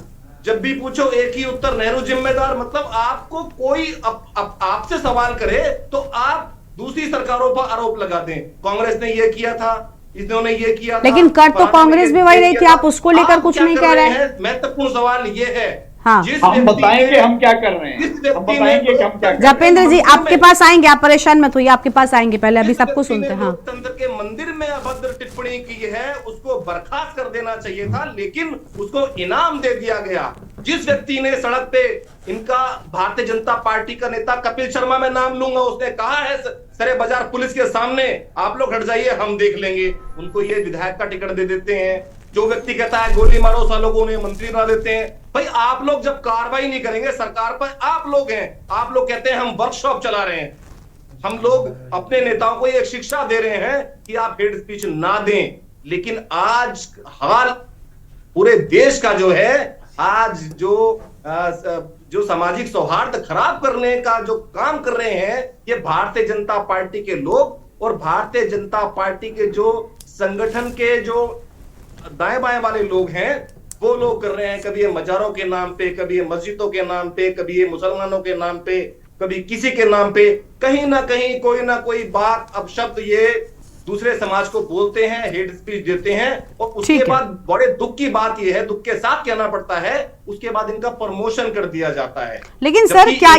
Speaker 7: जब भी पूछो एक ही उत्तर, नेहरू जिम्मेदार। मतलब आपको कोई आपसे सवाल करे तो आप दूसरी सरकारों पर आरोप लगा दें, कांग्रेस ने ये किया था, इन्होंने ये किया था।
Speaker 1: लेकिन कर तो कांग्रेस भी वही रही थी, आप उसको लेकर कुछ नहीं कह रहे हैं।
Speaker 7: महत्वपूर्ण सवाल ये है,
Speaker 1: हाँ,
Speaker 5: हम बताएंगे हम क्या कर रहे हैं, हम बताएंगे कि हम क्या कर रहे हैं।
Speaker 1: जपेंद्र जी, आपके पास आएंगे, आप परेशान मत होइए, आपके पास आएंगे। पहले अभी सबको सुनते हैं। हाँ,
Speaker 7: लोकतंत्र के मंदिर में अभद्र टिप्पणी की है, उसको बर्खास्त कर देना चाहिए था, लेकिन उसको इनाम दे दिया गया। जिस व्यक्ति ने सड़क पे, इनका भारतीय जनता पार्टी का नेता कपिल शर्मा, मैं नाम लूंगा, उसने कहा है सरे बाजार पुलिस के सामने, आप लोग हट जाइए, हम देख लेंगे, उनको ये विधायक का टिकट दे देते हैं। जो व्यक्ति कहता है गोली मारो सालों को, उन्हें मंत्री बना देते हैं। भाई, आप लोग जब कार्रवाई नहीं करेंगे सरकार पर, आप लोग हैं, आप लोग कहते हैं हम वर्कशॉप चला रहे हैं। हम लोग अपने नेताओं को एक शिक्षा दे रहे हैं कि आप हेट स्पीच ना दें। लेकिन आज हाल पूरे देश का जो है, आज जो सामाजिक सौहार्द खराब करने का जो काम कर रहे हैं, ये भारतीय जनता पार्टी के लोग और भारतीय जनता पार्टी के जो संगठन के जो दाएं बाएं वाले लोग हैं, वो लोग कर रहे हैं। कभी ये मजारों के नाम पे, कभी ये मस्जिदों के नाम पे, कभी ये मुसलमानों के नाम पे, कभी किसी के नाम पे, कहीं ना कहीं कोई ना कोई बात, अपशब्द ये दूसरे समाज को बोलते हैं, हेट स्पीच देते हैं। और उसके बाद बड़े दुख की बात यह है, दुख के साथ कहना पड़ता है, उसके बाद इनका प्रमोशन कर दिया जाता है।
Speaker 1: लेकिन सर, क्या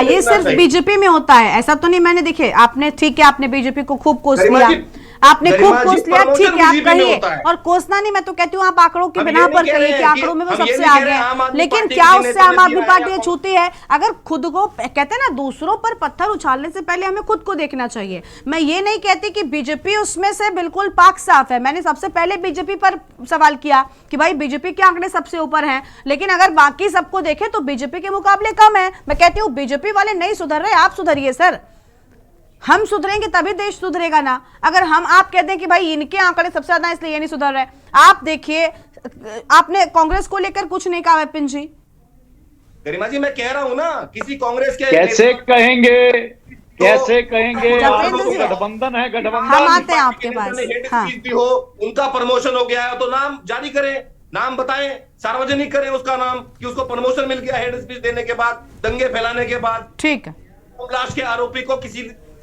Speaker 1: ये सिर्फ बीजेपी में होता है? ऐसा तो नहीं, मैंने देखे, आपने ठीक है, आपने बीजेपी को खूब कोस लिया, आपने खूब कोस लिया, ठीक है, आप कहिए। और कोसना नहीं, मैं तो कहती हूँ आप आंकड़ों की बिना पर कहिए कि आंकड़ों में वो सबसे आगे है। लेकिन क्या उससे आम आदमी पार्टी छूती है? अगर खुद को, कहते हैं ना, दूसरों पर पत्थर उछालने से पहले हमें खुद को देखना चाहिए। मैं ये नहीं कहती कि बीजेपी उसमें से बिल्कुल पाक साफ है। मैंने सबसे पहले बीजेपी पर सवाल किया कि भाई बीजेपी के आंकड़े सबसे ऊपर हैं, लेकिन अगर बाकी सबको देखें तो बीजेपी के मुकाबले कम है। मैं कहती हूँ बीजेपी वाले नहीं सुधर रहे, आप सुधरिए सर। हम सुधरेंगे तभी देश सुधरेगा ना। अगर आप कहते हैं कि भाई इनके आंकड़े सबसे ज्यादा इसलिए ये नहीं सुधर रहे, आप देखिए, आपने कांग्रेस को लेकर कुछ नहीं कहा विपिन जी।
Speaker 7: गरिमा जी, मैं कह रहा हूं ना, किसी कांग्रेस के
Speaker 5: कैसे कहेंगे गठबंधन है, गठबंधन।
Speaker 1: हम आते हैं आपके पास।
Speaker 7: हाँ, हो, उनका प्रमोशन हो गया है तो नाम जारी करें, नाम बताएं, सार्वजनिक करें उसका नाम कि उसको प्रमोशन मिल गया हेड स्पीच देने के बाद, दंगे फैलाने के बाद।
Speaker 1: ठीक है,
Speaker 7: लाश के आरोपी को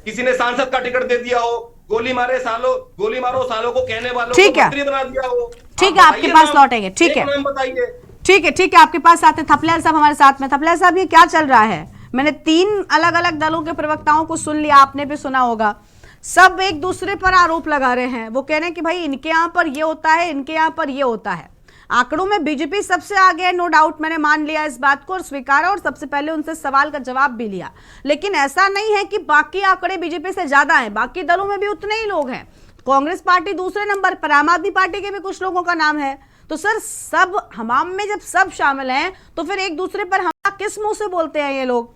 Speaker 7: किसी ने सांसद का टिकट दे दिया हो, गोली मारो सालों को कहने वालों को मंत्री बना दिया हो।
Speaker 1: ठीक है, आपके पास लौटेंगे। ठीक है,
Speaker 7: नाम बताइए।
Speaker 1: ठीक है, आपके पास आते। थपलियाल साहब हमारे साथ में। थपलियाल साहब, ये क्या चल रहा है? मैंने 3 अलग अलग दलों के प्रवक्ताओं को सुन लिया, आपने भी सुना होगा। सब एक दूसरे पर आरोप लगा रहे हैं। वो कह रहे हैं कि भाई इनके यहाँ पर ये होता है, इनके यहाँ पर ये होता है। आंकड़ों में बीजेपी सबसे आगे है, नो डाउट, मैंने मान लिया इस बात को और स्वीकारा और सबसे पहले उनसे सवाल का जवाब भी लिया। लेकिन ऐसा नहीं है कि बाकी आंकड़े बीजेपी से ज्यादा हैं, बाकी दलों में भी उतने ही लोग हैं। कांग्रेस पार्टी दूसरे नंबर पर, आम आदमी पार्टी के भी कुछ लोगों का नाम है। तो सर, सब हमाम में जब सब शामिल हैं तो फिर एक दूसरे पर हमला किस मुंह से बोलते हैं ये लोग?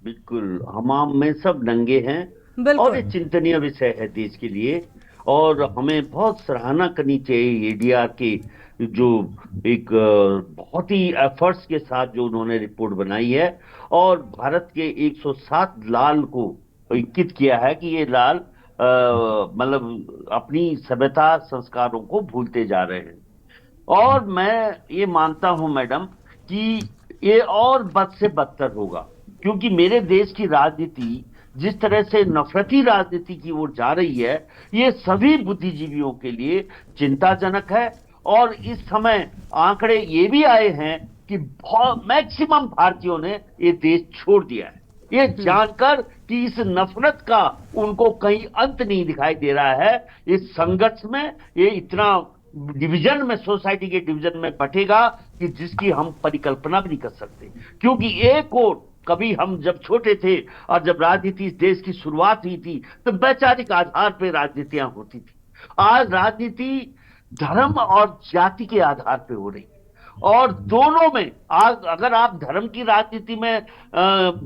Speaker 8: बिल्कुल, हमाम में सब नंगे हैं और ये चिंतनीय विषय है देश के लिए। और हमें बहुत सराहना करनी चाहिए एडीआर के, जो एक बहुत ही एफर्ट्स के साथ जो उन्होंने रिपोर्ट बनाई है और भारत के 107 लाल को इंकित किया है कि ये लाल मतलब अपनी सभ्यता संस्कारों को भूलते जा रहे हैं। और मैं ये मानता हूं मैडम कि ये और बद से बदतर होगा, क्योंकि मेरे देश की राजनीति जिस तरह से नफरती राजनीति की ओर जा रही है, ये सभी बुद्धिजीवियों के लिए चिंताजनक है। और इस समय आंकड़े ये भी आए हैं कि मैक्सिमम भारतीयों ने ये देश छोड़ दिया है, ये जानकर कि इस नफरत का उनको कहीं अंत नहीं दिखाई दे रहा है। इस संघर्ष में ये इतना डिवीजन में, सोसाइटी के डिवीजन में बटेगा कि जिसकी हम परिकल्पना भी नहीं कर सकते। क्योंकि एक और कभी हम जब छोटे थे और जब राजनीति इस देश की शुरुआत हुई थी तो वैचारिक आधार पर राजनीतियां होती थी। आज राजनीति धर्म और जाति के आधार पर हो रही, और दोनों में आज अगर आप धर्म की राजनीति में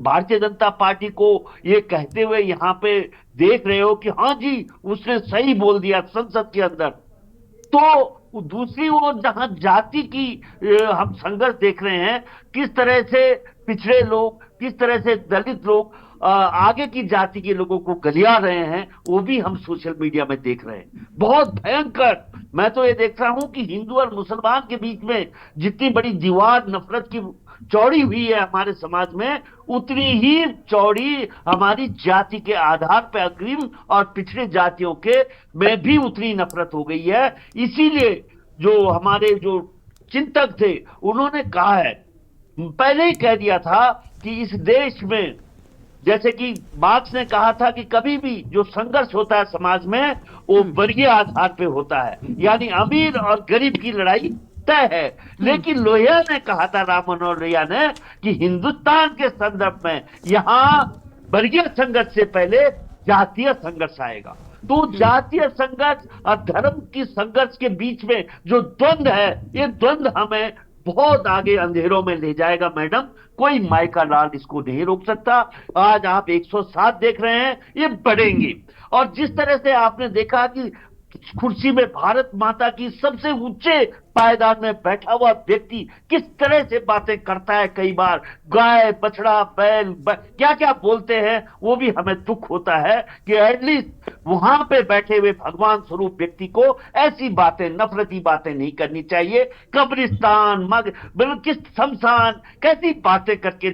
Speaker 8: भारतीय जनता पार्टी को ये कहते हुए यहाँ पे देख रहे हो कि हाँ जी उसने सही बोल दिया संसद के अंदर, तो दूसरी ओर जहां जाति की हम संघर्ष देख रहे हैं, किस तरह से पिछड़े लोग, किस तरह से दलित लोग आगे की जाति के लोगों को गलिया रहे हैं, वो भी हम सोशल मीडिया में देख रहे हैं। बहुत भयंकर। मैं तो ये देख रहा हूं कि हिंदू और मुसलमान के बीच में जितनी बड़ी दीवार नफरत की चौड़ी हुई है हमारे समाज में, उतनी ही चौड़ी हमारी जाति के आधार पर अग्रिम और पिछड़े जातियों के में भी उतनी नफरत हो गई है। इसीलिए जो हमारे जो चिंतक थे उन्होंने कहा है, पहले ही कह दिया था कि इस देश में, जैसे कि मार्क्स ने कहा था कि कभी भी जो संघर्ष होता है समाज में वो वर्गीय आधार पे होता है, यानी अमीर और गरीब की लड़ाई तय है। लेकिन लोहिया ने कहा था, राम मनोहर लोहिया ने, कि हिंदुस्तान के संदर्भ में यहाँ वर्गीय संघर्ष से पहले जातीय संघर्ष आएगा। तो जातीय संघर्ष और धर्म की संघर्ष के बीच में जो द्वंद्व है, ये द्वंद्व हमें बहुत आगे अंधेरों में ले जाएगा मैडम। कोई माइका लाल इसको नहीं रोक सकता। आज आप 107 देख रहे हैं, ये बढ़ेंगे। और जिस तरह से आपने देखा कि कुर्सी में भारत माता की सबसे ऊंचे पायदान में बैठा हुआ व्यक्ति किस तरह से बातें करता है, कई बार गाय बछड़ा बैल क्या क्या बोलते हैं, वो भी हमें दुख होता है कि एटलीस्ट वहां पे बैठे हुए भगवान स्वरूप व्यक्ति को ऐसी बातें, नफरती बातें नहीं करनी चाहिए। कब्रिस्तान किस शमशान, कैसी बातें करके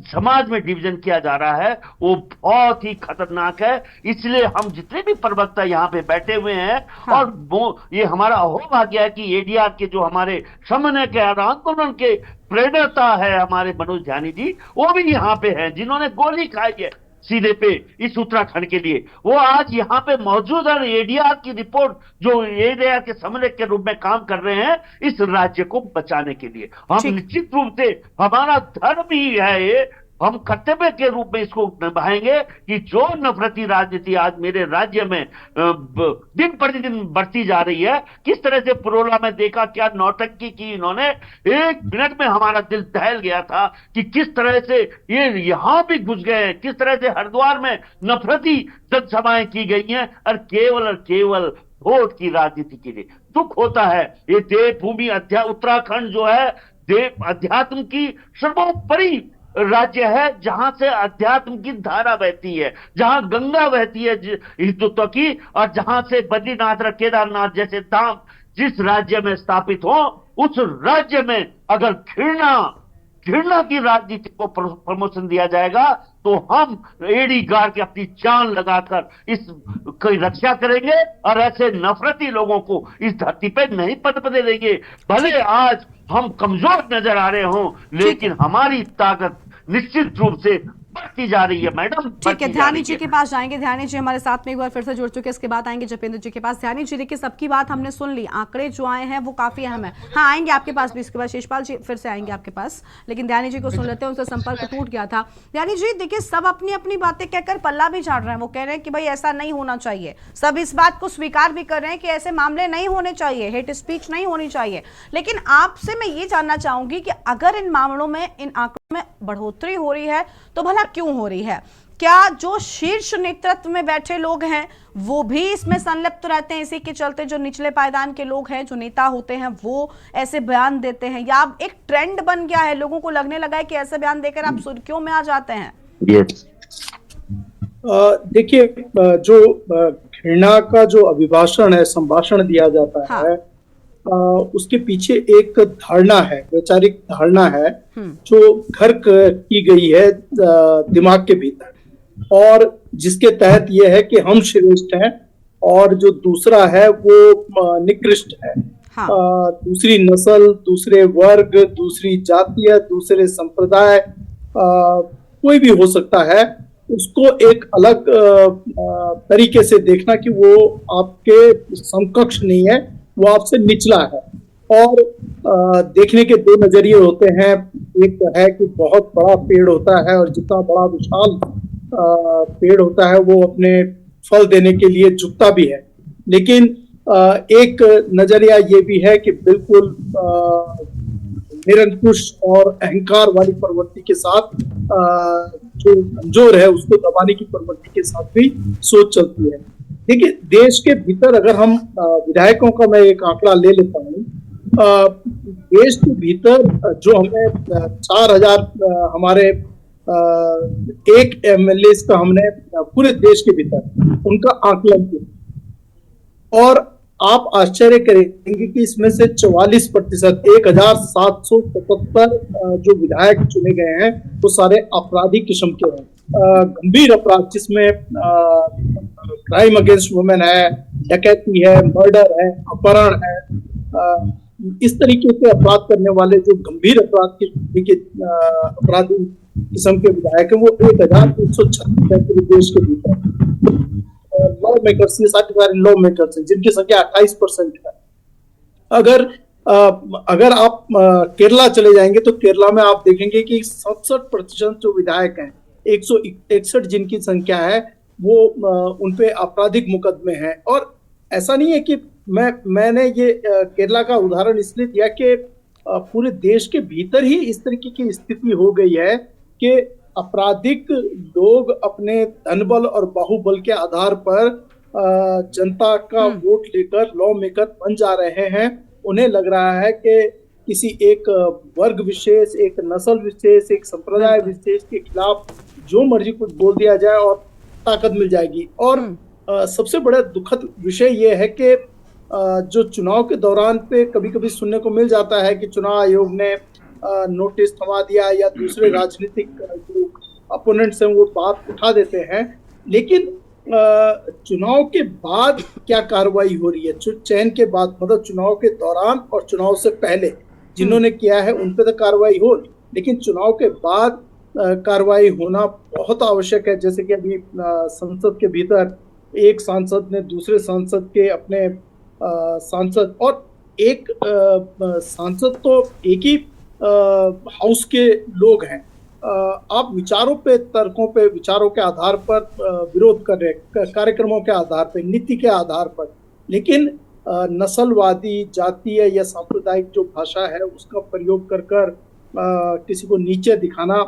Speaker 8: समाज में डिवीजन किया जा रहा है, वो बहुत ही खतरनाक है। इसलिए हम जितने भी प्रवक्ता यहाँ पे बैठे हुए हैं, हाँ। और वो ये हमारा अहोभाग्य है कि एडीआर के जो हमारे समन्वय के आंदोलन के प्रेरणा है हमारे मनोज ध्यानी जी, वो भी यहाँ पे हैं, जिन्होंने गोली खाई है सीधे पे इस उत्तराखंड के लिए, वो आज यहाँ पे मौजूद है। एडीआर की रिपोर्ट जो एडीआर के समन्वय के रूप में काम कर रहे हैं इस राज्य को बचाने के लिए। हम निश्चित रूप से, हमारा धर्म ही है ये, हम कर्तव्य के रूप में इसको निभाएंगे कि जो नफरती राजनीति आज मेरे राज्य में दिन प्रतिदिन बढ़ती जा रही है, किस तरह से पुरोला में देखा क्या नौटंकी की इन्होंने, 1 मिनट में हमारा दिल दहल गया था कि किस तरह से ये यहां भी घुस गए हैं, किस तरह से हरिद्वार में नफरती जनसभाएं की गई हैं, और केवल वोट की राजनीति के लिए। दुख होता है। ये देवभूमि उत्तराखंड जो है देव अध्यात्म की सर्वोपरि राज्य है, जहां से अध्यात्म की धारा बहती है, जहां गंगा बहती है हिंदुत्व की, और जहां से बद्रीनाथ और केदारनाथ जैसे धाम जिस राज्य में स्थापित हो, उस राज्य में अगर घृणा की राजनीति को प्रमोशन दिया जाएगा तो हम एड़ी गाड़ के अपनी जान लगाकर इसकी रक्षा करेंगे और ऐसे नफरती लोगों को इस धरती पे नहीं पनपने देंगे। भले आज हम कमजोर नजर आ रहे हों, लेकिन हमारी ताकत निश्चित रूप से बढ़ती जा रही है मैडम।
Speaker 1: ठीक है, ध्यानी जी के पास जाएंगे। ध्यानी जी हमारे साथ में एक बार फिर से जुड़ चुके हैं, इसके बाद आएंगे जपेंद्र जी के पास। ध्यानी जी देखिए, सबकी बात हमने सुन ली, आंकड़े जो आए हैं वो काफी अहम है। हाँ, आएंगे आपके पास भी, इसके बाद शेषपाल जी फिर से आएंगे आपके पास, लेकिन ध्यानी जी को सुन लेते हैं, उनसे संपर्क टूट गया था। ध्यानी जी देखिए, सब अपनी अपनी बातें कहकर पल्ला भी झाड़ रहे हैं। वो कह रहे हैं कि भाई ऐसा नहीं होना चाहिए, सब इस बात को स्वीकार भी कर रहे हैं कि ऐसे मामले नहीं होने चाहिए, हेट स्पीच नहीं होनी चाहिए। लेकिन आपसे मैं ये जानना चाहूंगी कि अगर इन मामलों में, इन आंकड़ों में बढ़ोतरी हो रही है तो भला क्यों हो रही है? क्या जो शीर्ष नेतृत्व में बैठे लोग हैं वो भी इसमें संलिप्त रहते हैं, इसी के चलते जो निचले पायदान के लोग हैं, जो नेता होते हैं, वो ऐसे बयान देते हैं, या अब एक ट्रेंड बन गया है, लोगों को लगने लगा है कि ऐसे बयान देकर आप सुर्खियों में आ जाते हैं?
Speaker 6: देखिए, जो घृणा का जो अभिभाषण है, संभाषण दिया जाता है, उसके पीछे एक धारणा है, वैचारिक धारणा है जो घर की गई है दिमाग के भीतर, और जिसके तहत ये है कि हम श्रेष्ठ हैं और जो दूसरा है वो निकृष्ट है। दूसरी नस्ल, दूसरे वर्ग, दूसरी जातीय, दूसरे संप्रदाय, कोई भी हो सकता है, उसको एक अलग तरीके से देखना कि वो आपके समकक्ष नहीं है, वो आपसे निचला है। और देखने के दो नजरिए होते हैं। एक है कि बहुत बड़ा पेड़ होता है और जितना बड़ा विशाल पेड़ होता है वो अपने फल देने के लिए झुकता भी है, लेकिन एक नजरिया ये भी है कि बिल्कुल निरंकुश और अहंकार वाली प्रवृत्ति के साथ जो कमजोर है उसको दबाने की प्रवृत्ति के साथ भी सोच चलती है। देखिए, देश के भीतर अगर हम विधायकों का मैं एक आंकड़ा ले लेता हूँ, देश के भीतर जो हमें 4000 हमारे एक एमएलए का हमने पूरे देश के भीतर उनका आकलन किया, और आप आश्चर्य करेंगे कि इसमें से 44%, 1777 जो विधायक चुने गए हैं वो सारे आपराधिक किस्म के हैं, गंभीर अपराध जिसमें क्राइम अगेंस्ट वुमेन है, डकैती है, मर्डर है, अपहरण है, इस तरीके से अपराध करने वाले जो गंभीर अपराध के अपराधी किस्म के विधायक हैं वो 1336 है पूरे देश के भीतर। लॉ मेकर्स, ये सारे लॉ मेकर्स हैं जिनकी संख्या 28% है। अगर आप केरला चले जाएंगे तो केरला में आप देखेंगे कि 67% जो विधायक हैं, 161 जिनकी संख्या है, वो उनपे आपराधिक मुकदमे हैं। और ऐसा नहीं है कि मैंने ये केरला का उदाहरण इसलिए दिया कि पूरे देश के भीतर ही इस तरीके की स्थिति हो गई है कि आपराधिक लोग अपने धनबल और बाहुबल के आधार पर जनता का वोट लेकर लॉ मेकर बन जा रहे हैं। उन्हें लग रहा है कि किसी एक वर्ग विशेष, एक नस्ल विशेष, एक संप्रदाय विशेष के खिलाफ जो मर्जी कुछ बोल दिया जाए और ताकत मिल जाएगी। और सबसे बड़ा दुखद विषय यह है कि जो चुनाव के दौरान पे कभी कभी सुनने को मिल जाता है कि चुनाव आयोग ने नोटिस थमा दिया या दूसरे राजनीतिक जो अपोनेंट्स हैं वो बात उठा देते हैं, लेकिन चुनाव के बाद क्या कार्रवाई हो रही है, चयन के बाद, मतलब चुनाव के दौरान और चुनाव से पहले जिन्होंने किया है उन पे तो कार्रवाई हो, लेकिन चुनाव के बाद कार्रवाई होना बहुत आवश्यक है। जैसे कि अभी संसद के भीतर एक सांसद ने दूसरे सांसद के अपने सांसद, और एक सांसद तो एक ही हाउस के लोग हैं, आप विचारों पे, तर्कों पे, विचारों के आधार पर विरोध कर रहे, कार्यक्रमों के आधार पर, नीति के आधार पर, लेकिन नस्लवादी, जातीय या सांप्रदायिक जो भाषा है उसका प्रयोग कर किसी को नीचे दिखाना,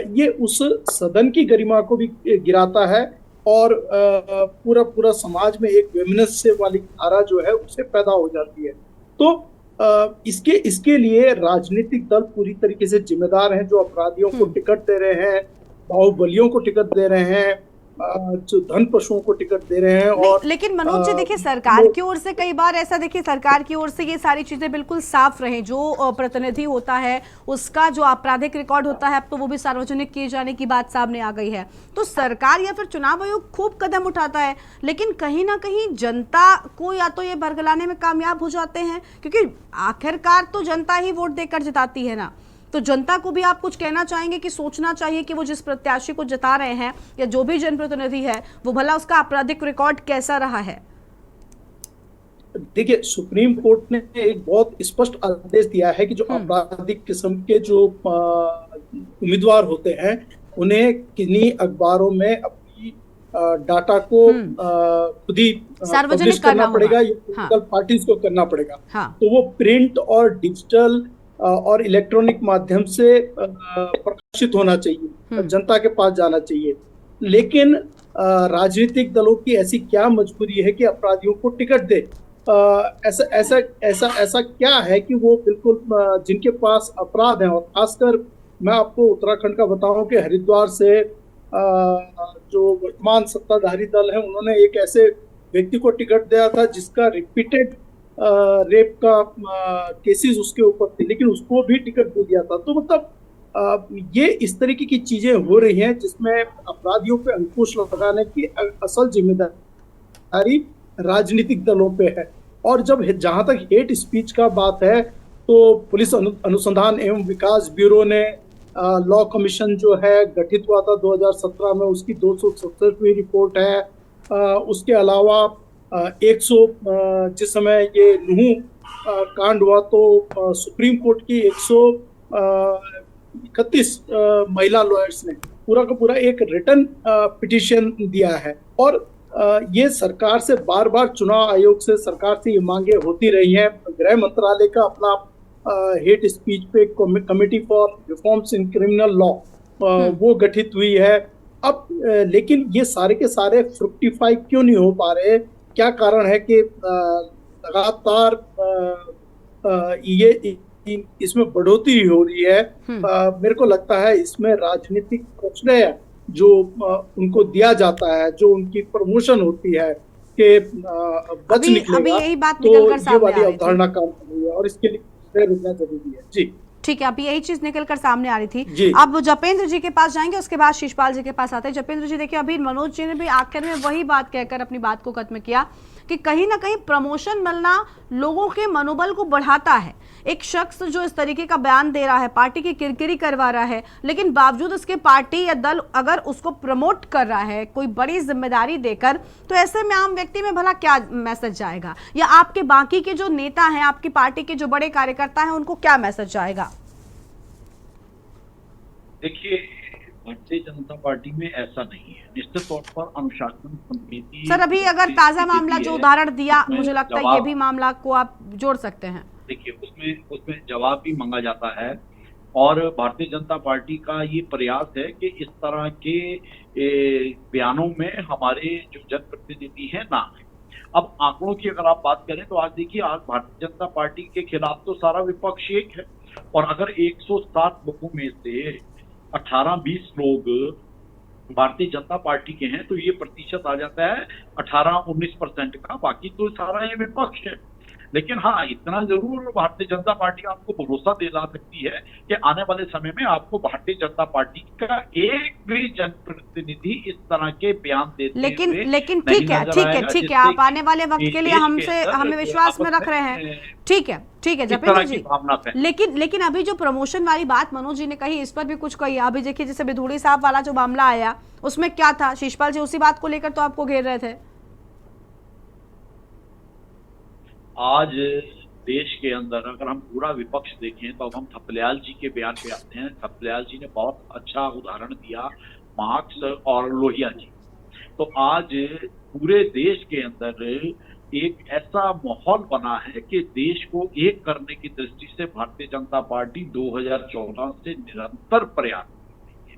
Speaker 6: ये उस सदन की गरिमा को भी गिराता है और पूरा समाज में एक वैमनस्य वाली धारा जो है उससे पैदा हो जाती है। तो इसके लिए राजनीतिक दल पूरी तरीके से जिम्मेदार हैं, जो अपराधियों को टिकट दे रहे हैं, बाहुबलियों को टिकट दे रहे हैं, जो धन पशुओं को टिकट दे रहे हैं। और
Speaker 1: लेकिन मनोज जी, देखिए सरकार की ओर से कई बार ऐसा, देखिए सरकार की ओर से ये सारी चीजें बिल्कुल साफ रहे, जो प्रतिनिधि होता है उसका जो आपराधिक रिकॉर्ड होता है अब तो वो भी सार्वजनिक किए जाने की बात सामने आ गई है। तो सरकार या फिर चुनाव आयोग खूब कदम उठाता है, लेकिन कहीं ना कहीं जनता को या तो ये बरगलाने में कामयाब हो जाते हैं, क्योंकि आखिरकार तो जनता ही वोट देकर जिताती है ना। तो जनता को भी आप कुछ कहना चाहेंगे कि सोचना चाहिए कि वो जिस प्रत्याशी को जिता रहे हैं या जो भी जनप्रतिनिधि है वो भला उसका आपराधिक रिकॉर्ड कैसा रहा है?
Speaker 6: देखिए, सुप्रीम कोर्ट ने एक बहुत स्पष्ट आदेश दिया है कि जो आपराधिक किस्म के जो उम्मीदवार होते हैं उन्हें किन्हीं अखबारों में अपनी डाटा को खुद ही सार्वजनिक करना पड़ेगा या पॉलिटिकल पार्टीज को करना पड़ेगा। तो वो प्रिंट और डिजिटल और इलेक्ट्रॉनिक माध्यम से प्रकाशित होना चाहिए, जनता के पास जाना चाहिए। लेकिन
Speaker 2: राजनीतिक दलों की ऐसी क्या मजबूरी है कि अपराधियों को टिकट दे? ऐसा ऐसा ऐसा ऐसा क्या है कि वो बिल्कुल जिनके पास अपराध है, और खासकर मैं आपको उत्तराखंड का बताऊं कि हरिद्वार से जो वर्तमान सत्ताधारी दल है उन्होंने एक ऐसे व्यक्ति को टिकट दिया था जिसका रिपीटेड रेप का केसेस उसके ऊपर थे, लेकिन उसको भी टिकट दे दिया था। तो मतलब ये इस तरीके की चीजें हो रही हैं जिसमें अपराधियों पे अंकुश लगाने की असल जिम्मेदारी राजनीतिक दलों पे है। और जब जहां तक हेट स्पीच का बात है तो पुलिस अनुसंधान एवं विकास ब्यूरो ने लॉ कमीशन जो है गठित हुआ था 2017 में, उसकी 267वीं रिपोर्ट है। उसके अलावा 100 जिस समय ये नूह कांड हुआ तो सुप्रीम कोर्ट की 131 महिला लॉयर्स ने पूरा का पूरा एक रिटर्न पिटीशन दिया है। और ये सरकार से बार बार चुनाव आयोग से सरकार से ये मांगे होती रही हैं। गृह मंत्रालय का अपना हेट स्पीच पे committee for reforms in criminal law वो गठित हुई है। अब लेकिन ये सारे के सारे फ्रुक्टिफाई क्यों नहीं हो पा रहे? क्या कारण है कि लगातार ये इसमें बढ़ोतरी हो रही है? मेरे को लगता है इसमें राजनीतिक प्रश्रय जो उनको दिया जाता है, जो उनकी प्रमोशन होती है कि बच निकलेगा,
Speaker 1: अभी यही बात
Speaker 2: तो
Speaker 1: निकल कर
Speaker 2: ये
Speaker 1: सामने
Speaker 2: वाली
Speaker 1: आ रही
Speaker 2: अवधारणा काम कर रही है और इसके लिए रुकना जरूरी है। जी
Speaker 1: ठीक है, अभी यही चीज निकल कर सामने आ रही थी। अब जपेंद्र जी के पास जाएंगे, उसके बाद शिषपाल जी के पास आते हैं। जपेंद्र जी देखिए, अभी मनोज जी ने भी आखिर में वही बात कहकर अपनी बात को खत्म किया कि कहीं ना कहीं प्रमोशन मिलना लोगों के मनोबल को बढ़ाता है। एक शख्स जो इस तरीके का बयान दे रहा है, पार्टी की किरकिरी करवा रहा है, लेकिन बावजूद उसके पार्टी या दल अगर उसको प्रमोट कर रहा है कोई बड़ी जिम्मेदारी देकर, तो ऐसे में आम व्यक्ति में भला क्या मैसेज जाएगा? या आपके बाकी के जो नेता हैं, आपकी पार्टी के जो बड़े कार्यकर्ता हैं, उनको क्या मैसेज जाएगा?
Speaker 5: देखिए, भारतीय जनता पार्टी में ऐसा नहीं है। निश्चित तौर पर अनुशासन समिति,
Speaker 1: सर अभी अगर ताजा मामला जो उदाहरण दिया, मुझे लगता है ये भी मामला को आप जोड़ सकते हैं।
Speaker 5: देखिए, उसमें जवाब भी मांगा जाता है और भारतीय जनता पार्टी का ये प्रयास है कि इस तरह के बयानों में हमारे जो जनप्रतिनिधि हैं ना। अब आंकड़ों की अगर आप बात करें तो आज देखिए, आज भारतीय जनता पार्टी के खिलाफ तो सारा विपक्ष एक है, और अगर 107 लोगों में से 18-20 लोग भारतीय जनता पार्टी के हैं तो ये प्रतिशत आ जाता है 18-19% का। बाकी तो सारा ये विपक्ष है। लेकिन हाँ, इतना जरूर भारतीय जनता पार्टी आपको भरोसा दिला सकती है कि आने वाले समय में आपको भारतीय जनता पार्टी का एक भी जनप्रतिनिधि इस तरह के बयान देते
Speaker 1: लेकिन ठीक है, आप आने वाले वक्त के लिए हमें विश्वास में रख रहे हैं। ठीक है जपेंद्र जी, लेकिन अभी जो प्रमोशन वाली बात मनोज जी ने कही, इस पर भी कुछ कही। अभी देखिए, जैसे बिधूड़ी साहब वाला जो मामला आया, उसमें क्या था? शिषपाल जी उसी बात को लेकर तो आपको घेर रहे थे।
Speaker 5: आज देश के अंदर अगर हम पूरा विपक्ष देखें तो अब हम थपलियाल जी के बयान पे आते हैं। थपलियाल जी ने बहुत अच्छा उदाहरण दिया, मार्क्स और लोहिया जी। तो आज पूरे देश के अंदर एक ऐसा माहौल बना है कि देश को एक करने की दृष्टि से भारतीय जनता पार्टी 2014 से निरंतर प्रयास कर रही है।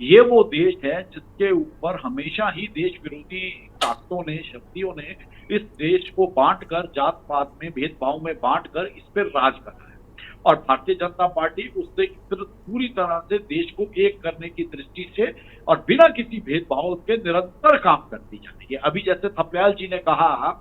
Speaker 5: ये वो देश है जिसके ऊपर हमेशा ही देश विरोधी ताकतों ने, शक्तियों ने इस देश को बांटकर, जात पात में, भेदभाव में बांटकर इस पर राज करा है। और भारतीय जनता पार्टी उससे पूरी तरह से देश को एक करने की दृष्टि से और बिना किसी भेदभाव के निरंतर काम करती जा रही है। अभी जैसे थपलियाल जी ने कहा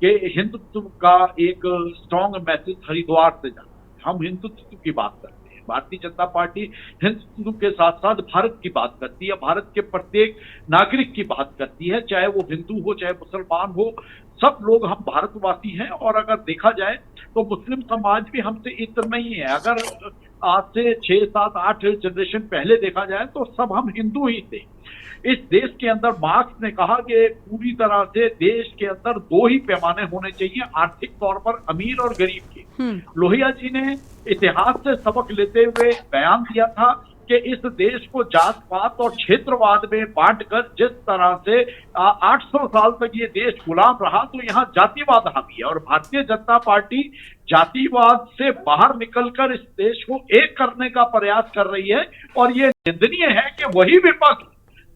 Speaker 5: कि हिंदुत्व का एक स्ट्रॉन्ग मैसेज हरिद्वार से जाता है। हम हिंदुत्व की बात करते हैं। भारतीय जनता पार्टी हिंदुत्व के साथ साथ भारत की बात करती है, भारत के प्रत्येक नागरिक की बात करती है, चाहे वो हिंदू हो, चाहे मुसलमान हो, सब लोग हम भारतवासी हैं। और अगर देखा जाए तो मुस्लिम समाज भी हमसे इतना नहीं है। अगर आज से 6, 7, 8 जनरेशन पहले देखा जाए तो सब हम हिंदू ही थे। इस देश के अंदर मार्क्स ने कहा कि पूरी तरह से देश के अंदर 2 ही पैमाने होने चाहिए, आर्थिक तौर पर अमीर और गरीब के। लोहिया जी ने इतिहास से सबक लेते हुए बयान दिया था कि इस देश को जात पात और क्षेत्रवाद में बांटकर जिस तरह से 800 साल तक ये देश गुलाम रहा, तो यहाँ जातिवाद हावी है। और भारतीय जनता पार्टी जातिवाद से बाहर निकलकर इस देश को एक करने का प्रयास कर रही है। और ये निंदनीय है कि वही विपक्ष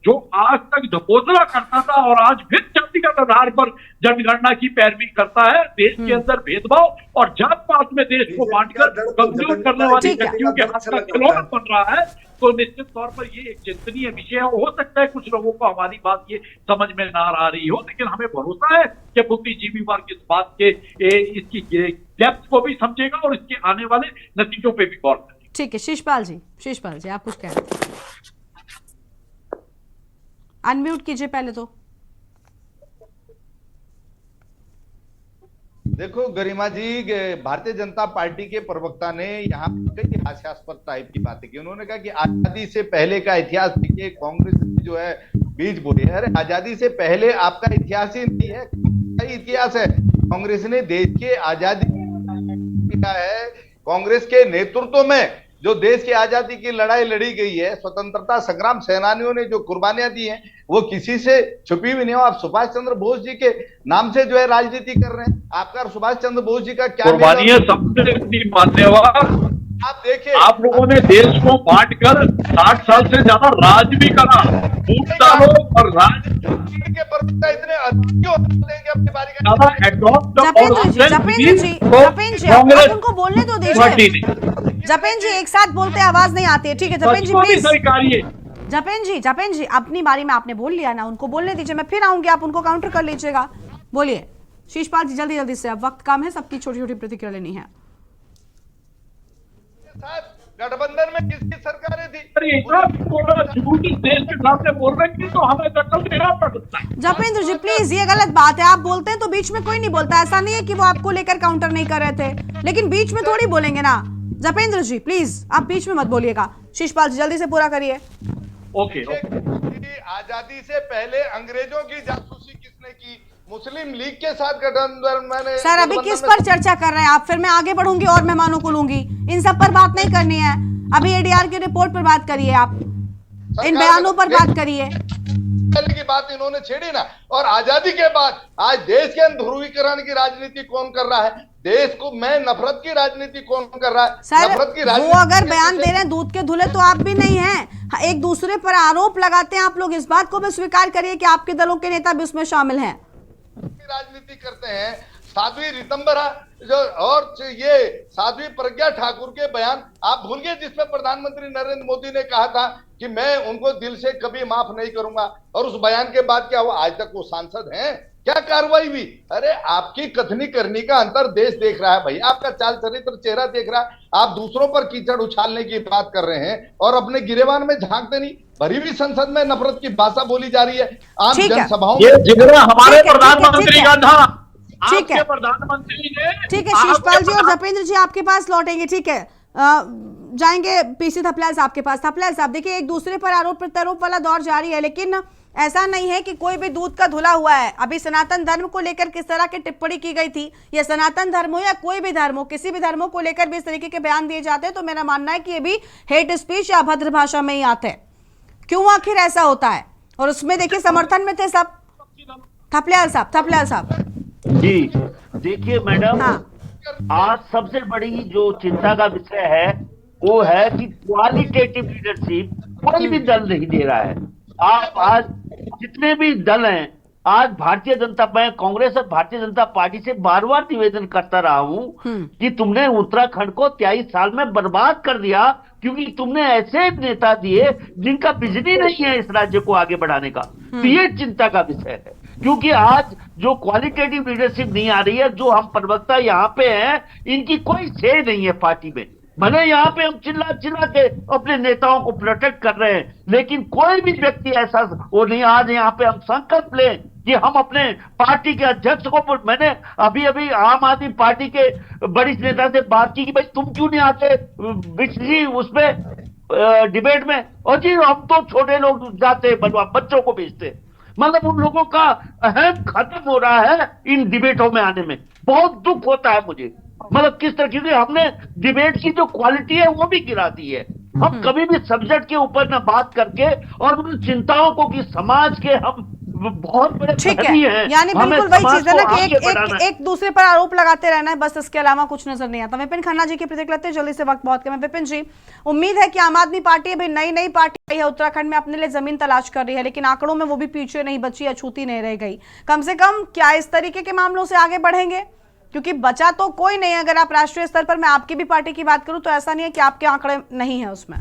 Speaker 5: जो आज तक ढकोसला करता था और आज फिर जातिगत आधार पर जनगणना की पैरवी करता है, देश के अंदर भेदभाव और जात पात में देश को बांटकर कमजोर करने वाली शक्तियों के हाथ का खिलौना बन रहा है, तो निश्चित तौर पर ये एक चिंतनीय विषय है। हो सकता है कुछ लोगों को हमारी बात ये समझ में ना आ रही हो, लेकिन हमें भरोसा है कि बुद्धिजीवी वर्ग इस बात के इसकी डेप्थ को भी समझेगा और इसके आने वाले नतीजों पे भी गौर करेगा।
Speaker 1: ठीक है, शिशपाल जी आप कुछ कह रहे थे, अनम्यूट कीजिए पहले तो।
Speaker 4: देखो गरिमा जी, भारतीय जनता पार्टी के प्रवक्ता ने यहाँ कई हास्यास्पद टाइप की बातें की। उन्होंने कहा कि आजादी से पहले का इतिहास देखिए, कांग्रेस जो है बीज बोले। अरे आजादी से पहले आपका इतिहास ही नहीं है, कई इतिहास है। कांग्रेस ने देश के आजादी किया है, कांग्रेस के नेतृत्व में जो देश की आजादी की लड़ाई लड़ी गई है, स्वतंत्रता संग्राम सेनानियों ने जो कुर्बानियां दी हैं, वो किसी से छुपी हुई नहीं हो। आप सुभाष चंद्र बोस जी के नाम से जो है राजनीति कर रहे हैं, आपका सुभाष चंद्र बोस जी का क्या
Speaker 5: कुर्बानियां सबसे इतनी मान्यवर।
Speaker 4: आप देखिए,
Speaker 5: आप लोगों ने देश को बांटकर 60 साल से ज्यादा राज भी करा, फूट डालो और राज
Speaker 4: के प्रवक्ता इतने देंगे अपनी बारी का।
Speaker 1: जपेंद्र जी आप उनको बोलने तो दीजिए। जपेंद्र जी एक साथ बोलते आवाज नहीं आती है, ठीक है जपेंद्र जी प्लीज। जपेंद्र जी अपनी बारी में आपने बोल लिया ना, उनको बोलने दीजिए, मैं फिर आऊंगी, आप उनको काउंटर कर लीजिएगा। बोलिए शिशपाल जी, जल्दी से, अब वक्त कम है, सबकी छोटी छोटी प्रतिक्रिया लेनी है।
Speaker 4: गठबंधन में किसकी सरकारें थी?
Speaker 5: देश के सामने बोल रहे हैं तो हमें दखल देना पड़ता है।
Speaker 1: जपेंद्र जी प्लीज, ये गलत बात है, आप बोलते हैं तो बीच में कोई नहीं बोलता। ऐसा नहीं है कि वो आपको लेकर काउंटर नहीं कर रहे थे, लेकिन बीच में थोड़ी बोलेंगे ना। जपेंद्र जी प्लीज आप बीच में मत बोलिएगा। शिशपाल जी जल्दी से पूरा करिए।
Speaker 5: ओके।
Speaker 4: आजादी से पहले अंग्रेजों की जासूसी किसने की? मुस्लिम लीग के साथ गठबंधन मैंने।
Speaker 1: सर अभी किस पर चर्चा कर रहे हैं आप? फिर मैं आगे बढ़ूंगी और मेहमानों को लूंगी, इन सब पर बात नहीं करनी है। अभी एडीआर की रिपोर्ट पर बात करिए, आप इन बयानों पर बात करिए।
Speaker 4: पहले की बात इन्होंने छेड़ी ना, और आजादी के बाद आज देश के ध्रुवीकरण की राजनीति कौन कर रहा है? देश को मैं नफरत की राजनीति कौन कर रहा है?
Speaker 1: सर
Speaker 4: नफरत की राजनीति
Speaker 1: वो अगर बयान दे रहे हैं दूध के धुले तो आप भी नहीं हैं। एक दूसरे पर आरोप लगाते हैं आप लोग, इस बात को भी स्वीकार करिए कि आपके दलों के नेता भी उसमें शामिल हैं।
Speaker 4: राजनीति करते हैं। साध्वी रितंबरा जो और ये साध्वी प्रज्ञा ठाकुर के बयान आप भूल गए, जिसमें प्रधानमंत्री नरेंद्र मोदी ने कहा था कि मैं उनको दिल से कभी माफ नहीं करूंगा, और उस बयान के बाद क्या हुआ? आज तक वो सांसद हैं? क्या कार्रवाई हुई? अरे आपकी कथनी करनी का अंतर देश देख रहा है भाई, आपका चाल चरित्र चेहरा देख रहा है। आप दूसरों पर कीचड़ उछालने की बात कर रहे हैं और अपने गिरेबान में झांकते नहीं। भरी हुई संसद में नफरत की भाषा बोली जा रही है, आम जनसभाओं में।
Speaker 5: ये जिगरा हमारे प्रधानमंत्री का था,
Speaker 1: ठीक है
Speaker 5: प्रधानमंत्री ने।
Speaker 1: ठीक है शिशपाल जी और जपेंद्र जी आपके पास लौटेंगे, ठीक है जाएंगे पीसी थपलियाल साहब के पास। थपलियाल साहब देखिए, एक दूसरे पर आरोप प्रत्यारोप वाला दौर जारी है, लेकिन ऐसा नहीं है कि कोई भी दूध का धुला हुआ है। अभी सनातन धर्म को लेकर किस तरह की टिप्पणी की गई थी, या सनातन धर्म हो या कोई भी धर्म हो, किसी भी धर्मों को लेकर भी इस तरीके के बयान दिए जाते हैं, तो मेरा मानना है कि ये भी हेट स्पीच या अभद्र भाषा में ही आते हैं। क्यों आखिर ऐसा होता है? और उसमें देखिए समर्थन में थे सब। थपलियाल साहब
Speaker 8: जी देखिए मैडम, आज सबसे बड़ी जो चिंता का विषय है वो है कि क्वालिटेटिव लीडरशिप कोई भी दल नहीं दे रहा है। आप आज जितने भी दल हैं, आज भारतीय जनता मैं कांग्रेस और भारतीय जनता पार्टी से बार बार निवेदन करता रहा हूं कि तुमने उत्तराखंड को 23 साल में बर्बाद कर दिया, क्योंकि तुमने ऐसे नेता दिए जिनका विजन ही नहीं है इस राज्य को आगे बढ़ाने का। तो ये चिंता का विषय है, क्योंकि आज जो क्वालिटेटिव लीडरशिप नहीं आ रही है, जो हम प्रवक्ता यहाँ पे हैं इनकी कोई से नहीं है पार्टी में। भले यहाँ पे हम चिल्ला चिल्ला के अपने नेताओं को प्रोटेक्ट कर रहे हैं, लेकिन कोई भी व्यक्ति ऐसा वो नहीं। आज यहाँ पे हम संकल्प लें कि हम अपने पार्टी के अध्यक्ष को, मैंने अभी अभी आम आदमी पार्टी के वरिष्ठ नेता से बात की कि भाई तुम क्यों नहीं आते बिजली उसमें डिबेट में, और जी हम तो छोटे लोग जाते बच्चों को भेजते। मतलब उन लोगों का अहम खत्म हो रहा है इन डिबेटों में आने में। बहुत दुख होता है मुझे, मतलब किस तरह, क्योंकि हमने डिबेट की जो क्वालिटी है वो भी गिरा दी है। हम कभी भी सब्जेक्ट के ऊपर ना बात करके और उन चिंताओं को कि समाज के हम बहुत बड़े
Speaker 1: ठीक
Speaker 8: प्रहरी
Speaker 1: है,
Speaker 8: हैं।
Speaker 1: यानी
Speaker 8: हमें
Speaker 1: बिल्कुल वही
Speaker 8: समाज
Speaker 1: चीज है
Speaker 8: को
Speaker 1: ना कि
Speaker 8: आगे बढ़ाना है।
Speaker 1: एक दूसरे पर आरोप लगाते रहना है, बस इसके अलावा कुछ नजर नहीं आता। विपिन खन्ना जी की प्रतिक्रिया लेते हैं जल्दी से, वक्त बहुत कम है। विपिन जी, उम्मीद है कि आम आदमी पार्टी अभी नई पार्टी आई है, उत्तराखंड में अपने लिए जमीन तलाश कर रही है, लेकिन आंकड़ों में वो भी पीछे नहीं बची, अछूती नहीं रह गई। कम से कम क्या इस तरीके के मामलों से आगे बढ़ेंगे? क्योंकि बचा तो कोई नहीं। अगर आप राष्ट्रीय स्तर पर, मैं आपकी भी पार्टी की बात करूं तो ऐसा नहीं है कि आपके आंकड़े नहीं है उसमें।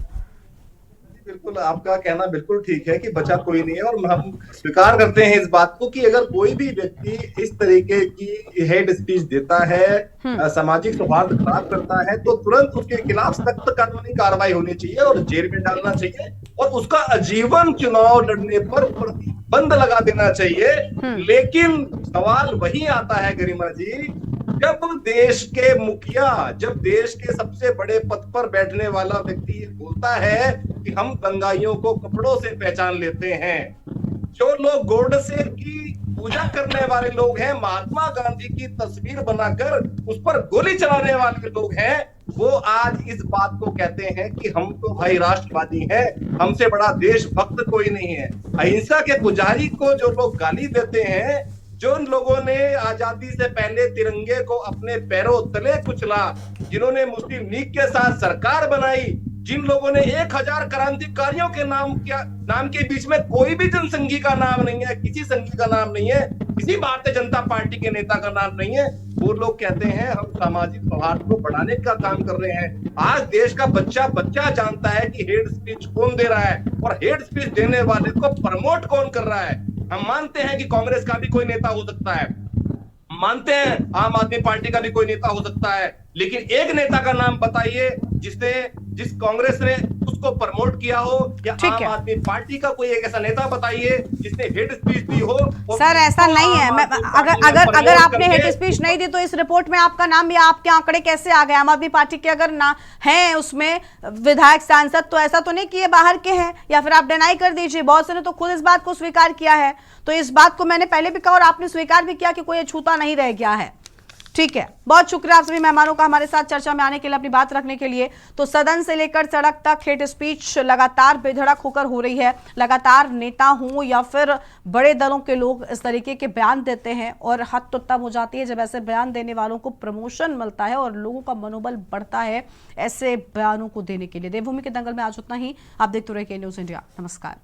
Speaker 7: बिल्कुल, आपका कहना बिल्कुल ठीक है कि बचा कोई नहीं है, और हम स्वीकार करते हैं इस बात को कि अगर कोई भी व्यक्ति इस तरीके की हेड स्पीच देता है, सामाजिक सौहार्द खराब करता है, तो तुरंत उसके खिलाफ सख्त कानूनी कार्रवाई होनी चाहिए और जेल में डालना चाहिए, और उसका आजीवन चुनाव लड़ने पर प्रतिबंध लगा देना चाहिए। लेकिन सवाल वही आता है गरिमा जी, जब देश के मुखिया, जब देश के सबसे बड़े पद पर बैठने वाला व्यक्ति ये बोलता है कि हम दंगाइयों को कपड़ों से पहचान लेते हैं, जो लोग गोडसे की पूजा करने वाले लोग हैं, महात्मा गांधी की तस्वीर बनाकर उस पर गोली चलाने वाले लोग हैं, वो आज इस बात को कहते हैं कि हम तो भाई राष्ट्रवादी हैं, हमसे बड़ा देशभक्त कोई नहीं है। अहिंसा के पुजारी को जो लोग गाली देते हैं, जो लोगों ने आजादी से पहले तिरंगे को अपने पैरों तले कुचला, जिन्होंने मुस्लिम लीग के साथ सरकार बनाई, जिन लोगों ने 1000 क्रांतिकारियों के नाम के बीच में कोई भी जनसंघी का नाम नहीं है, किसी संघी का नाम नहीं है, किसी भारतीय जनता पार्टी के नेता का नाम नहीं है, वो लोग कहते हैं हम सामाजिक सौहार्द को बढ़ाने का काम कर रहे हैं। आज देश का बच्चा जानता है कि हेड स्पीच कौन दे रहा है और हेड स्पीच देने वाले को प्रमोट कौन कर रहा है। हम मानते हैं कि कांग्रेस का भी कोई नेता हो सकता है, मानते हैं आम आदमी पार्टी का भी कोई नेता हो सकता है, लेकिन एक नेता का नाम बताइए जिस कांग्रेस ने उसको प्रमोट किया हो, या आम आदमी पार्टी का कोई एक ऐसा नेता बताइए जिसने हेड स्पीच दी हो।
Speaker 1: सर ऐसा नहीं है। अगर आपने हेड स्पीच नहीं दी तो इस रिपोर्ट में आपका नाम या आपके आंकड़े कैसे आ गए? आम आदमी पार्टी के अगर ना है उसमें विधायक सांसद, तो ऐसा तो नहीं कि ये बाहर के हैं, या फिर आप डिनाई कर दीजिए। बहुत से ने तो खुद इस बात को स्वीकार किया है, तो इस बात को मैंने पहले भी कहा और आपने स्वीकार भी किया कि कोई अछूता नहीं रह गया है। ठीक है, बहुत शुक्रिया आप सभी मेहमानों का हमारे साथ चर्चा में आने के लिए, अपनी बात रखने के लिए। तो सदन से लेकर सड़क तक हेड स्पीच लगातार बेधड़क होकर हो रही है। लगातार नेता हों या फिर बड़े दलों के लोग इस तरीके के बयान देते हैं, और हद तो तब हो जाती है जब ऐसे बयान देने वालों को प्रमोशन मिलता है और लोगों का मनोबल बढ़ता है ऐसे बयानों को देने के लिए। देवभूमि के दंगल में आज उतना ही। आप देखते रहिए के न्यूज़ इंडिया। नमस्कार।